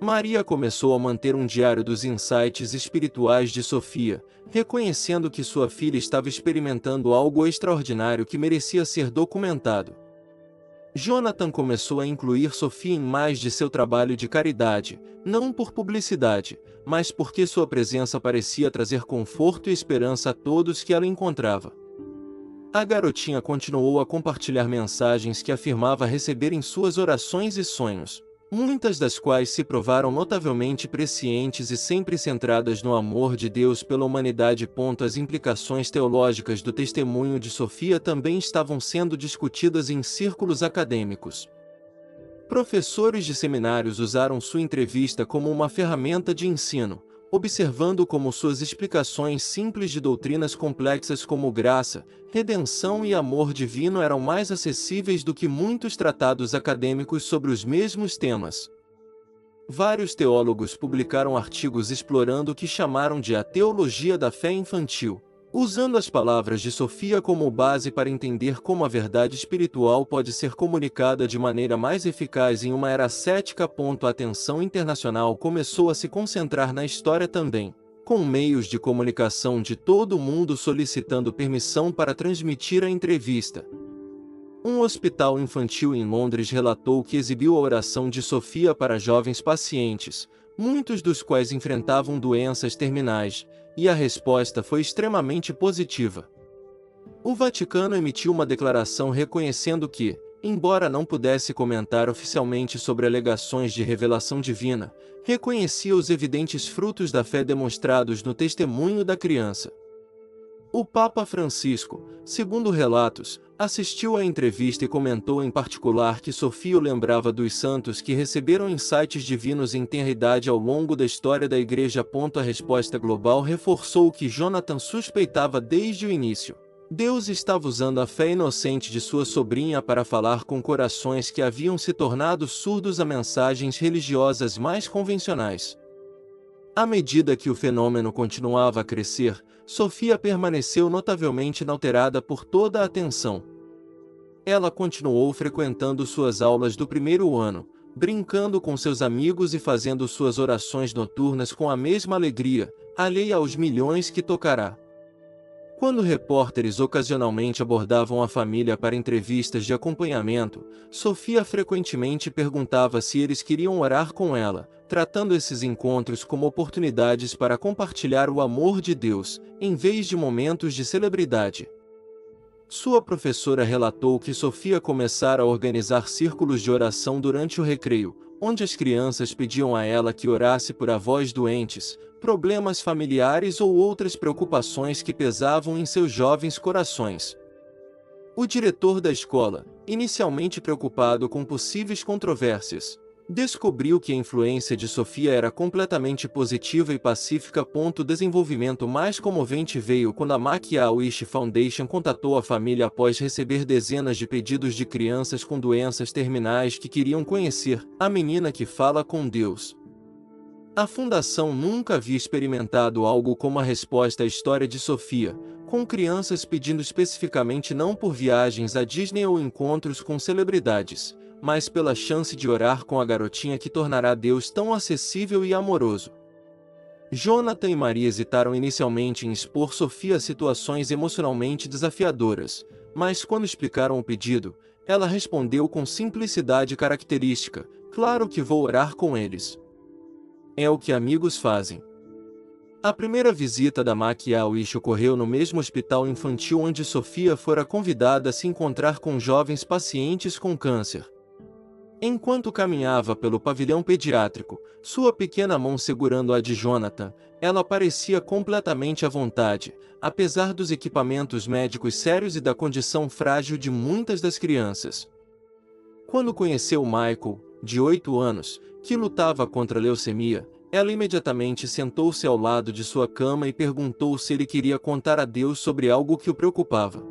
Maria começou a manter um diário dos insights espirituais de Sofia, reconhecendo que sua filha estava experimentando algo extraordinário que merecia ser documentado. Jonathan começou a incluir Sofia em mais de seu trabalho de caridade, não por publicidade, mas porque sua presença parecia trazer conforto e esperança a todos que ela encontrava. A garotinha continuou a compartilhar mensagens que afirmava receber em suas orações e sonhos. muitas das quais se provaram notavelmente prescientes e sempre centradas no amor de Deus pela humanidade. As implicações teológicas do testemunho de Sofia também estavam sendo discutidas em círculos acadêmicos. Professores de seminários usaram sua entrevista como uma ferramenta de ensino, observando como suas explicações simples de doutrinas complexas como graça, redenção e amor divino eram mais acessíveis do que muitos tratados acadêmicos sobre os mesmos temas. Vários teólogos publicaram artigos explorando o que chamaram de a teologia da fé infantil, usando as palavras de Sofia como base para entender como a verdade espiritual pode ser comunicada de maneira mais eficaz em uma era cética. A atenção internacional começou a se concentrar na história também, com meios de comunicação de todo o mundo solicitando permissão para transmitir a entrevista. Um hospital infantil em Londres relatou que exibiu a oração de Sofia para jovens pacientes, muitos dos quais enfrentavam doenças terminais, e a resposta foi extremamente positiva. O Vaticano emitiu uma declaração reconhecendo que, embora não pudesse comentar oficialmente sobre alegações de revelação divina, reconhecia os evidentes frutos da fé demonstrados no testemunho da criança. O Papa Francisco, segundo relatos, assistiu à entrevista e comentou em particular que Sofia o lembrava dos santos que receberam insights divinos em tenra idade ao longo da história da Igreja. A resposta global reforçou o que Jonathan suspeitava desde o início. Deus estava usando a fé inocente de sua sobrinha para falar com corações que haviam se tornado surdos a mensagens religiosas mais convencionais. À medida que o fenômeno continuava a crescer, Sofia permaneceu notavelmente inalterada por toda a atenção. Ela continuou frequentando suas aulas do primeiro ano, brincando com seus amigos e fazendo suas orações noturnas com a mesma alegria, alheia aos milhões que tocará. Quando repórteres ocasionalmente abordavam a família para entrevistas de acompanhamento, Sofia frequentemente perguntava se eles queriam orar com ela, tratando esses encontros como oportunidades para compartilhar o amor de Deus, em vez de momentos de celebridade. Sua professora relatou que Sofia começara a organizar círculos de oração durante o recreio, onde as crianças pediam a ela que orasse por avós doentes, problemas familiares ou outras preocupações que pesavam em seus jovens corações. O diretor da escola, inicialmente preocupado com possíveis controvérsias, descobriu que a influência de Sofia era completamente positiva e pacífica. O desenvolvimento mais comovente veio quando a Make-A-Wish Foundation contatou a família após receber dezenas de pedidos de crianças com doenças terminais que queriam conhecer a menina que fala com Deus. A fundação nunca havia experimentado algo como a resposta à história de Sofia, com crianças pedindo especificamente não por viagens à Disney ou encontros com celebridades, mas pela chance de orar com a garotinha que tornará Deus tão acessível e amoroso. Jonathan e Maria hesitaram inicialmente em expor Sofia a situações emocionalmente desafiadoras, mas quando explicaram o pedido, ela respondeu com simplicidade característica: "Claro que vou orar com eles. É o que amigos fazem." A primeira visita da Make-A-Wish ocorreu no mesmo hospital infantil onde Sofia fora convidada a se encontrar com jovens pacientes com câncer. Enquanto caminhava pelo pavilhão pediátrico, sua pequena mão segurando a de Jonathan, ela parecia completamente à vontade, apesar dos equipamentos médicos sérios e da condição frágil de muitas das crianças. Quando conheceu Michael, de 8 anos, que lutava contra a leucemia, ela imediatamente sentou-se ao lado de sua cama e perguntou se ele queria contar a Deus sobre algo que o preocupava.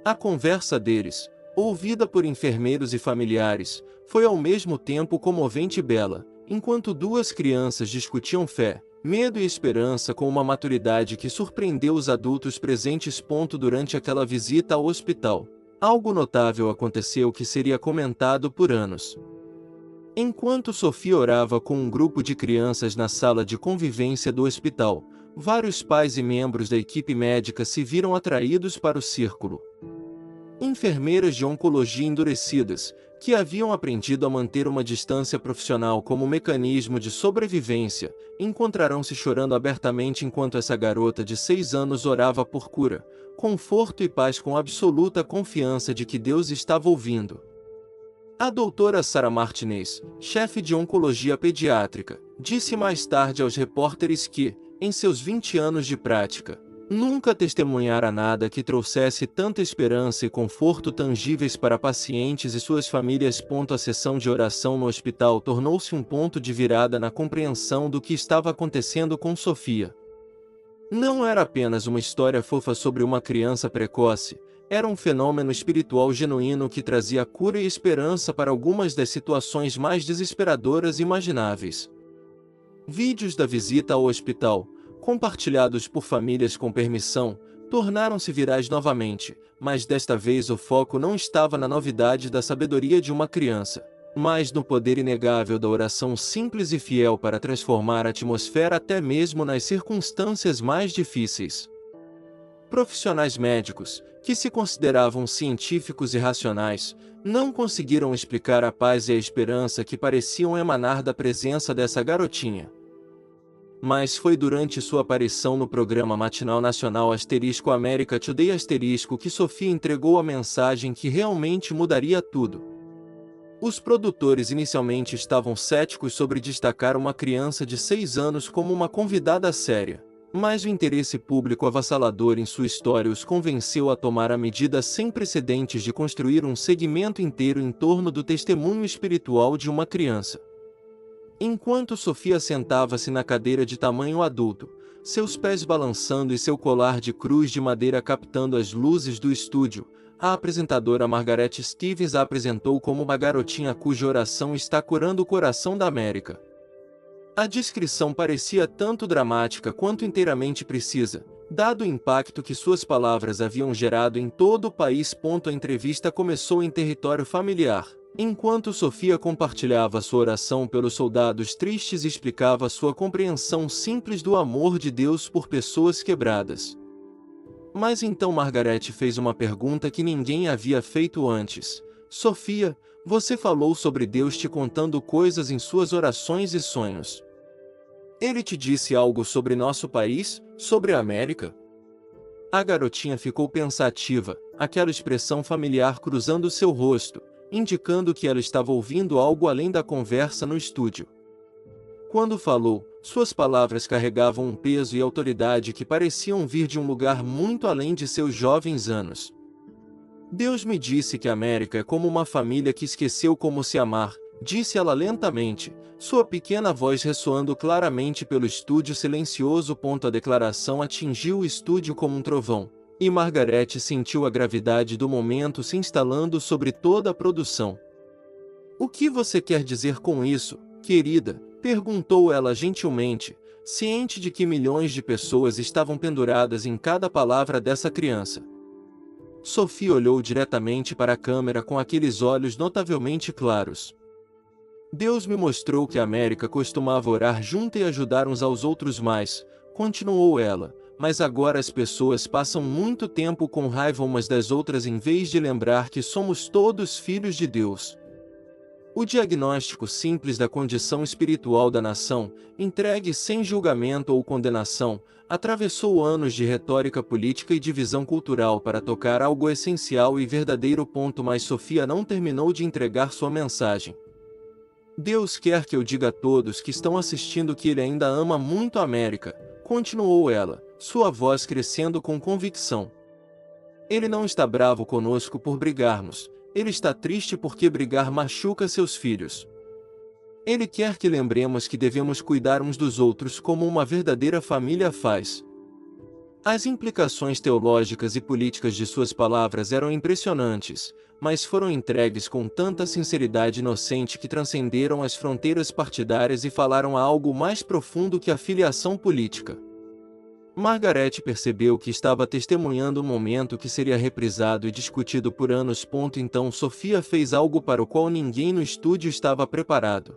A conversa deles, ouvida por enfermeiros e familiares, foi ao mesmo tempo comovente e bela, enquanto duas crianças discutiam fé, medo e esperança com uma maturidade que surpreendeu os adultos presentes. Durante aquela visita ao hospital, algo notável aconteceu que seria comentado por anos. Enquanto Sofia orava com um grupo de crianças na sala de convivência do hospital, vários pais e membros da equipe médica se viram atraídos para o círculo. Enfermeiras de oncologia endurecidas, que haviam aprendido a manter uma distância profissional como mecanismo de sobrevivência, encontraram-se chorando abertamente enquanto essa garota de 6 anos orava por cura, conforto e paz com absoluta confiança de que Deus estava ouvindo. A doutora Sarah Martinez, chefe de oncologia pediátrica, disse mais tarde aos repórteres que, em seus 20 anos de prática, nunca testemunhara nada que trouxesse tanta esperança e conforto tangíveis para pacientes e suas famílias. A sessão de oração no hospital tornou-se um ponto de virada na compreensão do que estava acontecendo com Sofia. Não era apenas uma história fofa sobre uma criança precoce, era um fenômeno espiritual genuíno que trazia cura e esperança para algumas das situações mais desesperadoras imagináveis. Vídeos da visita ao hospital, compartilhados por famílias com permissão, tornaram-se virais novamente, mas desta vez o foco não estava na novidade da sabedoria de uma criança, mas no poder inegável da oração simples e fiel para transformar a atmosfera até mesmo nas circunstâncias mais difíceis. Profissionais médicos, que se consideravam científicos e racionais, não conseguiram explicar a paz e a esperança que pareciam emanar da presença dessa garotinha. Mas foi durante sua aparição no programa matinal nacional América Today que Sofia entregou a mensagem que realmente mudaria tudo. Os produtores inicialmente estavam céticos sobre destacar uma criança de 6 anos como uma convidada séria, mas o interesse público avassalador em sua história os convenceu a tomar a medida sem precedentes de construir um segmento inteiro em torno do testemunho espiritual de uma criança. Enquanto Sofia sentava-se na cadeira de tamanho adulto, seus pés balançando e seu colar de cruz de madeira captando as luzes do estúdio, a apresentadora Margaret Stevens a apresentou como uma garotinha cuja oração está curando o coração da América. A descrição parecia tanto dramática quanto inteiramente precisa, dado o impacto que suas palavras haviam gerado em todo o país. A entrevista começou em território familiar, enquanto Sofia compartilhava sua oração pelos soldados tristes e explicava sua compreensão simples do amor de Deus por pessoas quebradas. Mas então Margaret fez uma pergunta que ninguém havia feito antes. Sofia, você falou sobre Deus te contando coisas em suas orações e sonhos. Ele te disse algo sobre nosso país, sobre a América? A garotinha ficou pensativa, aquela expressão familiar cruzando seu rosto, indicando que ela estava ouvindo algo além da conversa no estúdio. Quando falou, suas palavras carregavam um peso e autoridade que pareciam vir de um lugar muito além de seus jovens anos. Deus me disse que a América é como uma família que esqueceu como se amar, disse ela lentamente, sua pequena voz ressoando claramente pelo estúdio silencioso. A declaração atingiu o estúdio como um trovão, e Margaret sentiu a gravidade do momento se instalando sobre toda a produção. O que você quer dizer com isso, querida? Perguntou ela gentilmente, ciente de que milhões de pessoas estavam penduradas em cada palavra dessa criança. Sofia olhou diretamente para a câmera com aqueles olhos notavelmente claros. Deus me mostrou que a América costumava orar junto e ajudar uns aos outros mais, continuou ela, mas agora as pessoas passam muito tempo com raiva umas das outras em vez de lembrar que somos todos filhos de Deus. O diagnóstico simples da condição espiritual da nação, entregue sem julgamento ou condenação, atravessou anos de retórica política e divisão cultural para tocar algo essencial e verdadeiro. Mas Sofia não terminou de entregar sua mensagem. Deus quer que eu diga a todos que estão assistindo que Ele ainda ama muito a América, continuou ela, sua voz crescendo com convicção. Ele não está bravo conosco por brigarmos. Ele está triste porque brigar machuca seus filhos. Ele quer que lembremos que devemos cuidar uns dos outros como uma verdadeira família faz. As implicações teológicas e políticas de suas palavras eram impressionantes, mas foram entregues com tanta sinceridade inocente que transcenderam as fronteiras partidárias e falaram a algo mais profundo que a filiação política. Margaret percebeu que estava testemunhando um momento que seria reprisado e discutido por anos. Então Sofia fez algo para o qual ninguém no estúdio estava preparado.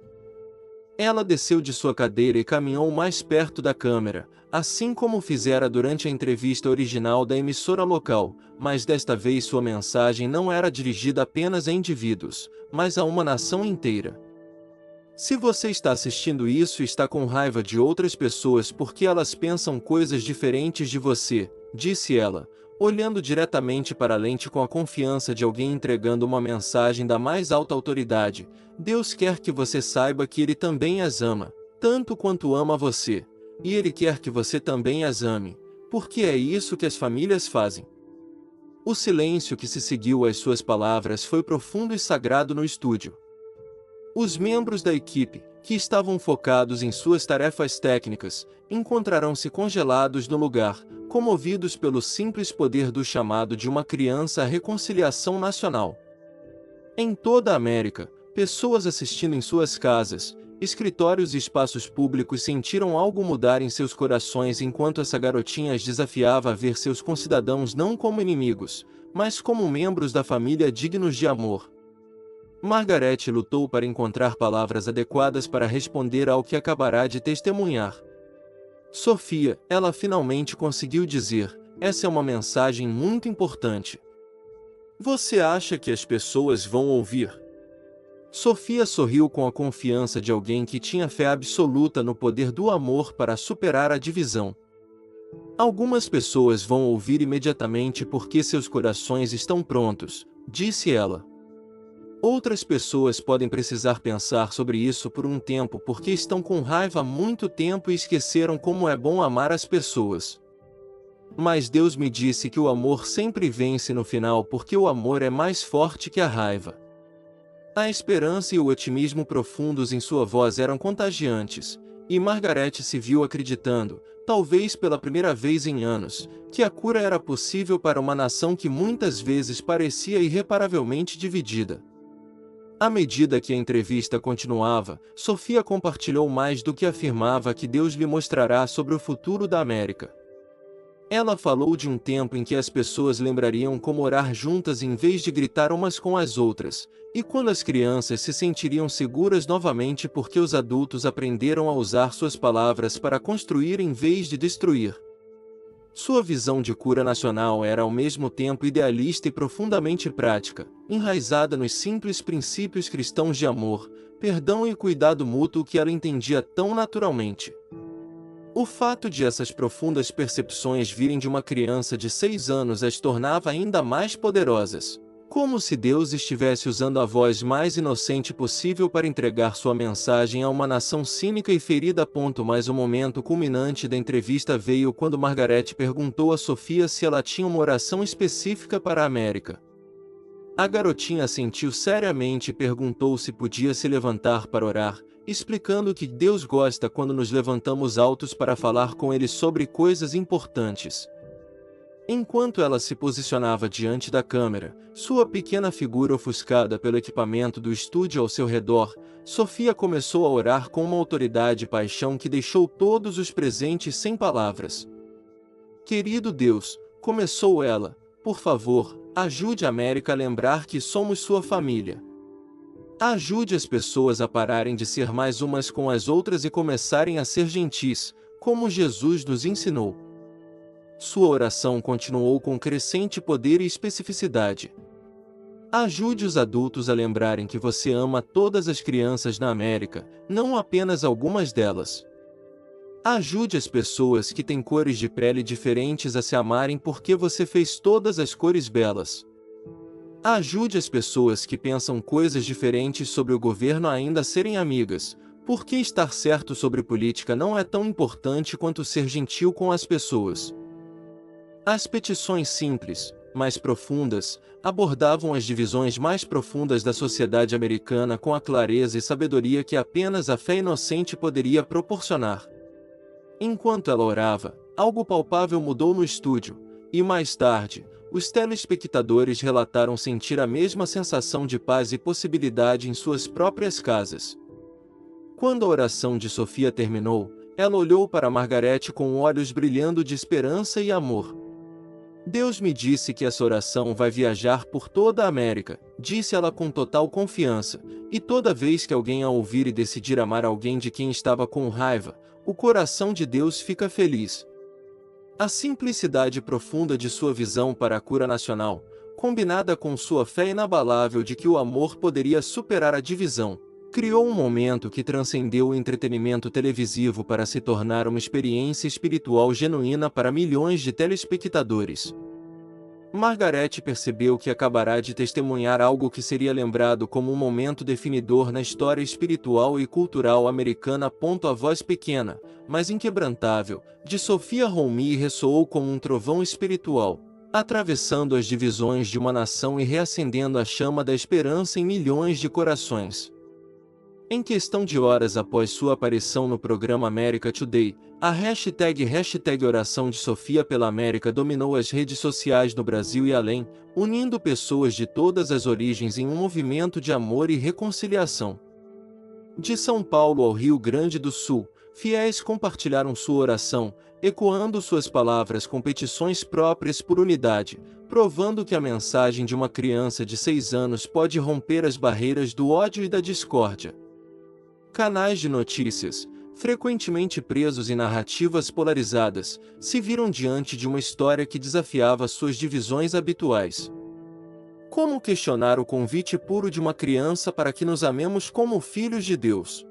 Ela desceu de sua cadeira e caminhou mais perto da câmera, assim como fizera durante a entrevista original da emissora local, mas desta vez sua mensagem não era dirigida apenas a indivíduos, mas a uma nação inteira. Se você está assistindo isso e está com raiva de outras pessoas porque elas pensam coisas diferentes de você, disse ela, olhando diretamente para a lente com a confiança de alguém entregando uma mensagem da mais alta autoridade. Deus quer que você saiba que Ele também as ama, tanto quanto ama você, e Ele quer que você também as ame, porque é isso que as famílias fazem. O silêncio que se seguiu às suas palavras foi profundo e sagrado no estúdio. Os membros da equipe, que estavam focados em suas tarefas técnicas, encontraram-se congelados no lugar, comovidos pelo simples poder do chamado de uma criança à reconciliação nacional. Em toda a América, pessoas assistindo em suas casas, escritórios e espaços públicos sentiram algo mudar em seus corações enquanto essa garotinha as desafiava a ver seus concidadãos não como inimigos, mas como membros da família dignos de amor. Margaret lutou para encontrar palavras adequadas para responder ao que acabará de testemunhar. Sofia, ela finalmente conseguiu dizer, essa é uma mensagem muito importante. Você acha que as pessoas vão ouvir? Sofia sorriu com a confiança de alguém que tinha fé absoluta no poder do amor para superar a divisão. Algumas pessoas vão ouvir imediatamente porque seus corações estão prontos, disse ela. Outras pessoas podem precisar pensar sobre isso por um tempo porque estão com raiva há muito tempo e esqueceram como é bom amar as pessoas. Mas Deus me disse que o amor sempre vence no final porque o amor é mais forte que a raiva. A esperança e o otimismo profundos em sua voz eram contagiantes, e Margaret se viu acreditando, talvez pela primeira vez em anos, que a cura era possível para uma nação que muitas vezes parecia irreparavelmente dividida. À medida que a entrevista continuava, Sofia compartilhou mais do que afirmava que Deus lhe mostrará sobre o futuro da América. Ela falou de um tempo em que as pessoas lembrariam como orar juntas em vez de gritar umas com as outras, e quando as crianças se sentiriam seguras novamente porque os adultos aprenderam a usar suas palavras para construir em vez de destruir. Sua visão de cura nacional era ao mesmo tempo idealista e profundamente prática, enraizada nos simples princípios cristãos de amor, perdão e cuidado mútuo que ela entendia tão naturalmente. O fato de essas profundas percepções virem de uma criança de 6 anos as tornava ainda mais poderosas. Como se Deus estivesse usando a voz mais inocente possível para entregar sua mensagem a uma nação cínica e ferida. Mas o momento culminante da entrevista veio quando Margaret perguntou a Sofia se ela tinha uma oração específica para a América. A garotinha assentiu seriamente e perguntou se podia se levantar para orar, explicando que Deus gosta quando nos levantamos altos para falar com Ele sobre coisas importantes. Enquanto ela se posicionava diante da câmera, sua pequena figura ofuscada pelo equipamento do estúdio ao seu redor, Sofia começou a orar com uma autoridade e paixão que deixou todos os presentes sem palavras. Querido Deus, começou ela, por favor, ajude a América a lembrar que somos sua família. Ajude as pessoas a pararem de ser mais umas com as outras e começarem a ser gentis, como Jesus nos ensinou. Sua oração continuou com crescente poder e especificidade. Ajude os adultos a lembrarem que você ama todas as crianças na América, não apenas algumas delas. Ajude as pessoas que têm cores de pele diferentes a se amarem porque você fez todas as cores belas. Ajude as pessoas que pensam coisas diferentes sobre o governo a ainda serem amigas, porque estar certo sobre política não é tão importante quanto ser gentil com as pessoas. As petições simples, mais profundas, abordavam as divisões mais profundas da sociedade americana com a clareza e sabedoria que apenas a fé inocente poderia proporcionar. Enquanto ela orava, algo palpável mudou no estúdio, e mais tarde, os telespectadores relataram sentir a mesma sensação de paz e possibilidade em suas próprias casas. Quando a oração de Sofia terminou, ela olhou para Margaret com olhos brilhando de esperança e amor. Deus me disse que essa oração vai viajar por toda a América, disse ela com total confiança, e toda vez que alguém a ouvir e decidir amar alguém de quem estava com raiva, o coração de Deus fica feliz. A simplicidade profunda de sua visão para a cura nacional, combinada com sua fé inabalável de que o amor poderia superar a divisão, criou um momento que transcendeu o entretenimento televisivo para se tornar uma experiência espiritual genuína para milhões de telespectadores. Margaret percebeu que acabará de testemunhar algo que seria lembrado como um momento definidor na história espiritual e cultural americana. A voz pequena, mas inquebrantável, de Sophia Hawley ressoou como um trovão espiritual, atravessando as divisões de uma nação e reacendendo a chama da esperança em milhões de corações. Em questão de horas após sua aparição no programa America Today, a hashtag Oração de Sofia pela América dominou as redes sociais no Brasil e além, unindo pessoas de todas as origens em um movimento de amor e reconciliação. De São Paulo ao Rio Grande do Sul, fiéis compartilharam sua oração, ecoando suas palavras com petições próprias por unidade, provando que a mensagem de uma criança de 6 anos pode romper as barreiras do ódio e da discórdia. Canais de notícias, frequentemente presos em narrativas polarizadas, se viram diante de uma história que desafiava suas divisões habituais. Como questionar o convite puro de uma criança para que nos amemos como filhos de Deus?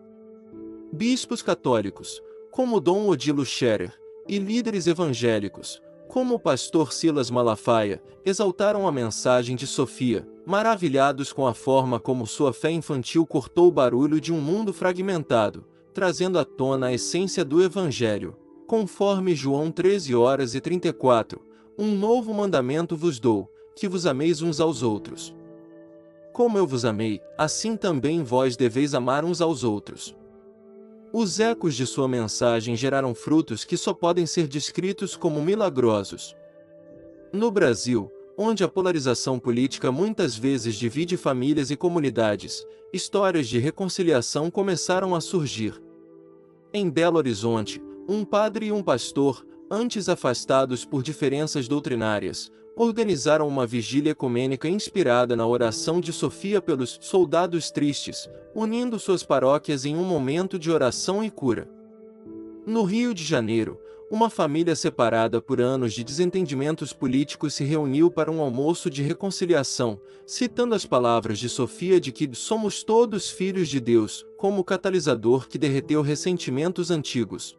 Bispos católicos, como Dom Odilo Scherer, e líderes evangélicos, como o pastor Silas Malafaia, exaltaram a mensagem de Sofia, maravilhados com a forma como sua fé infantil cortou o barulho de um mundo fragmentado, trazendo à tona a essência do Evangelho. Conforme João 13:34, um novo mandamento vos dou, que vos ameis uns aos outros. Como eu vos amei, assim também vós deveis amar uns aos outros. Os ecos de sua mensagem geraram frutos que só podem ser descritos como milagrosos. No Brasil, onde a polarização política muitas vezes divide famílias e comunidades, histórias de reconciliação começaram a surgir. Em Belo Horizonte, um padre e um pastor, antes afastados por diferenças doutrinárias, organizaram uma vigília ecumênica inspirada na oração de Sofia pelos soldados tristes, unindo suas paróquias em um momento de oração e cura. No Rio de Janeiro, uma família separada por anos de desentendimentos políticos se reuniu para um almoço de reconciliação, citando as palavras de Sofia de que somos todos filhos de Deus, como catalisador que derreteu ressentimentos antigos.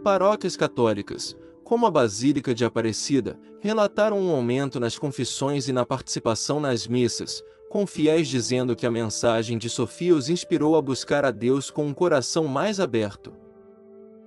Paróquias católicas, como a Basílica de Aparecida, relataram um aumento nas confissões e na participação nas missas, com fiéis dizendo que a mensagem de Sofia os inspirou a buscar a Deus com um coração mais aberto.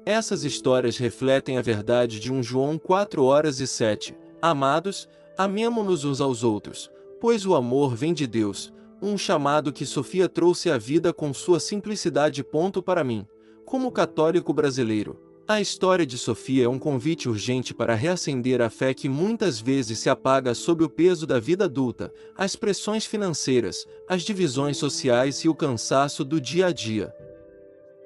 Essas histórias refletem a verdade de 1 João 4:7. Amados, amemo-nos uns aos outros, pois o amor vem de Deus, um chamado que Sofia trouxe à vida com sua simplicidade. Para mim, como católico brasileiro, a história de Sofia é um convite urgente para reacender a fé que muitas vezes se apaga sob o peso da vida adulta, as pressões financeiras, as divisões sociais e o cansaço do dia a dia.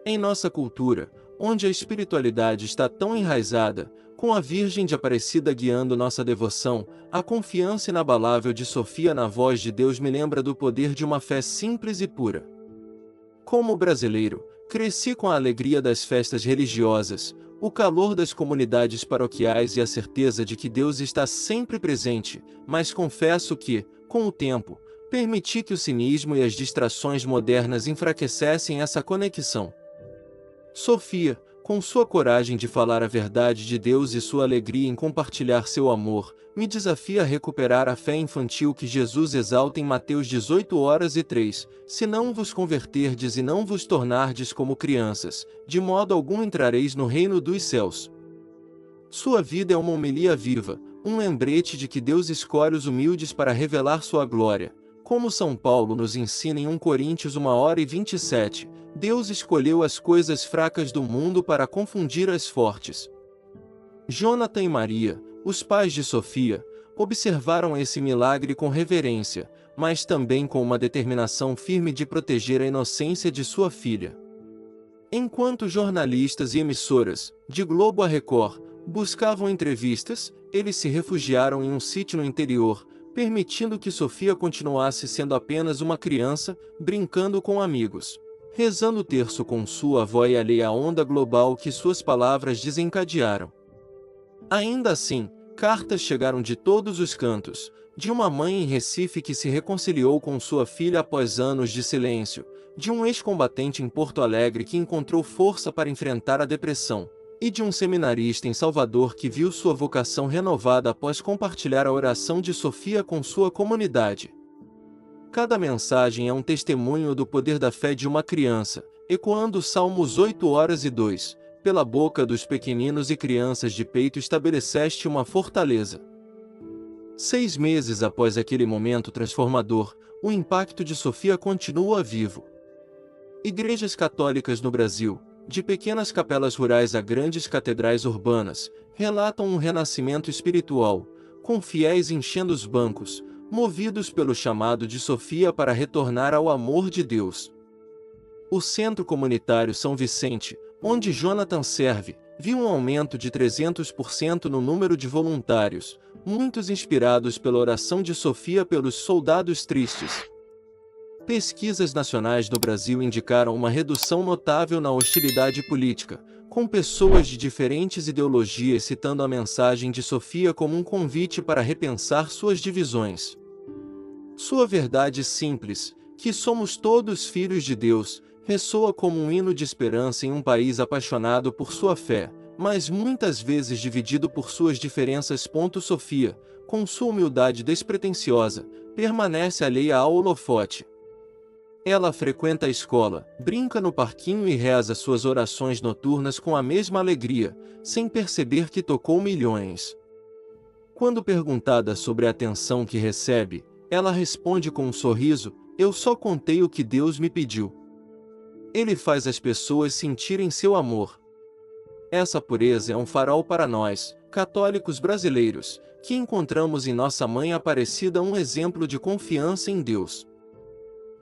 Em nossa cultura, onde a espiritualidade está tão enraizada, com a Virgem de Aparecida guiando nossa devoção, a confiança inabalável de Sofia na voz de Deus me lembra do poder de uma fé simples e pura. Como brasileiro, cresci com a alegria das festas religiosas, o calor das comunidades paroquiais e a certeza de que Deus está sempre presente, mas confesso que, com o tempo, permiti que o cinismo e as distrações modernas enfraquecessem essa conexão. Sofia, com sua coragem de falar a verdade de Deus e sua alegria em compartilhar seu amor, me desafia a recuperar a fé infantil que Jesus exalta em Mateus 18:3, se não vos converterdes e não vos tornardes como crianças, de modo algum entrareis no reino dos céus. Sua vida é uma homilia viva, um lembrete de que Deus escolhe os humildes para revelar sua glória. Como São Paulo nos ensina em 1 Coríntios 1:27, Deus escolheu as coisas fracas do mundo para confundir as fortes. Jonathan e Maria, os pais de Sofia, observaram esse milagre com reverência, mas também com uma determinação firme de proteger a inocência de sua filha. Enquanto jornalistas e emissoras, de Globo a Record, buscavam entrevistas, eles se refugiaram em um sítio no interior, permitindo que Sofia continuasse sendo apenas uma criança, brincando com amigos, rezando o terço com sua avó e alheia à onda global que suas palavras desencadearam. Ainda assim, cartas chegaram de todos os cantos, de uma mãe em Recife que se reconciliou com sua filha após anos de silêncio, de um ex-combatente em Porto Alegre que encontrou força para enfrentar a depressão, e de um seminarista em Salvador que viu sua vocação renovada após compartilhar a oração de Sofia com sua comunidade. Cada mensagem é um testemunho do poder da fé de uma criança, ecoando Salmos 8:2, pela boca dos pequeninos e crianças de peito estabeleceste uma fortaleza. 6 meses após aquele momento transformador, o impacto de Sofia continua vivo. Igrejas católicas no Brasil, de pequenas capelas rurais a grandes catedrais urbanas, relatam um renascimento espiritual, com fiéis enchendo os bancos, movidos pelo chamado de Sofia para retornar ao amor de Deus. O Centro Comunitário São Vicente, onde Jonathan serve, viu um aumento de 300% no número de voluntários, muitos inspirados pela oração de Sofia pelos soldados tristes. Pesquisas nacionais no Brasil indicaram uma redução notável na hostilidade política, com pessoas de diferentes ideologias citando a mensagem de Sofia como um convite para repensar suas divisões. Sua verdade simples, que somos todos filhos de Deus, ressoa como um hino de esperança em um país apaixonado por sua fé, mas muitas vezes dividido por suas diferenças. Sofia, com sua humildade despretensiosa, permanece alheia ao holofote. Ela frequenta a escola, brinca no parquinho e reza suas orações noturnas com a mesma alegria, sem perceber que tocou milhões. Quando perguntada sobre a atenção que recebe, ela responde com um sorriso: "Eu só contei o que Deus me pediu." Ele faz as pessoas sentirem seu amor. Essa pureza é um farol para nós, católicos brasileiros, que encontramos em Nossa Mãe Aparecida um exemplo de confiança em Deus.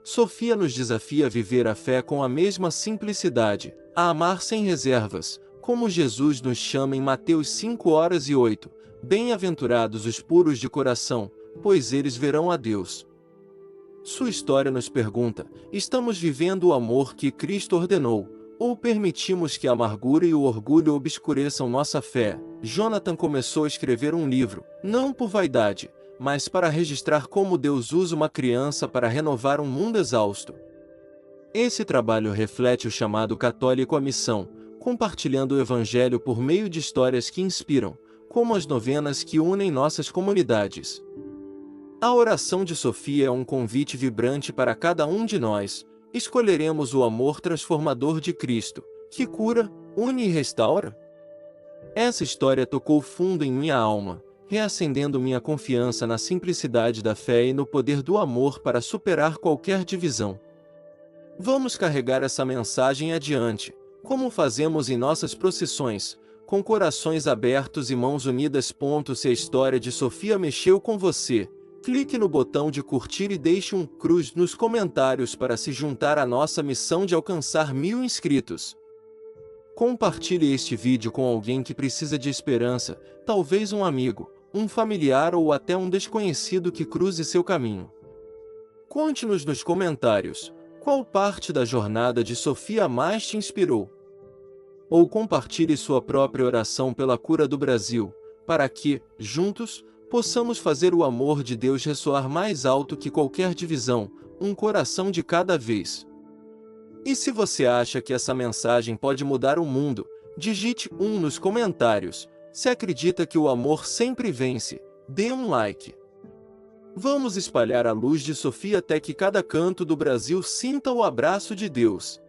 Sofia nos desafia a viver a fé com a mesma simplicidade, a amar sem reservas, como Jesus nos chama em Mateus 5:8, "Bem-aventurados os puros de coração, pois eles verão a Deus." Sua história nos pergunta: estamos vivendo o amor que Cristo ordenou, ou permitimos que a amargura e o orgulho obscureçam nossa fé? Jonathan começou a escrever um livro, não por vaidade, mas para registrar como Deus usa uma criança para renovar um mundo exausto. Esse trabalho reflete o chamado católico à missão, compartilhando o Evangelho por meio de histórias que inspiram, como as novenas que unem nossas comunidades. A oração de Sofia é um convite vibrante para cada um de nós. Escolheremos o amor transformador de Cristo, que cura, une e restaura? Essa história tocou fundo em minha alma, reacendendo minha confiança na simplicidade da fé e no poder do amor para superar qualquer divisão. Vamos carregar essa mensagem adiante, como fazemos em nossas procissões, com corações abertos e mãos unidas. Se a história de Sofia mexeu com você, clique no botão de curtir e deixe um cruz nos comentários para se juntar à nossa missão de alcançar 1000 inscritos. Compartilhe este vídeo com alguém que precisa de esperança, talvez um amigo, um familiar ou até um desconhecido que cruze seu caminho. Conte-nos nos comentários, qual parte da jornada de Sofia mais te inspirou? Ou compartilhe sua própria oração pela cura do Brasil, para que, juntos, possamos fazer o amor de Deus ressoar mais alto que qualquer divisão, um coração de cada vez. E se você acha que essa mensagem pode mudar o mundo, digite 1 nos comentários. Se acredita que o amor sempre vence, dê um like. Vamos espalhar a luz de Sofia até que cada canto do Brasil sinta o abraço de Deus.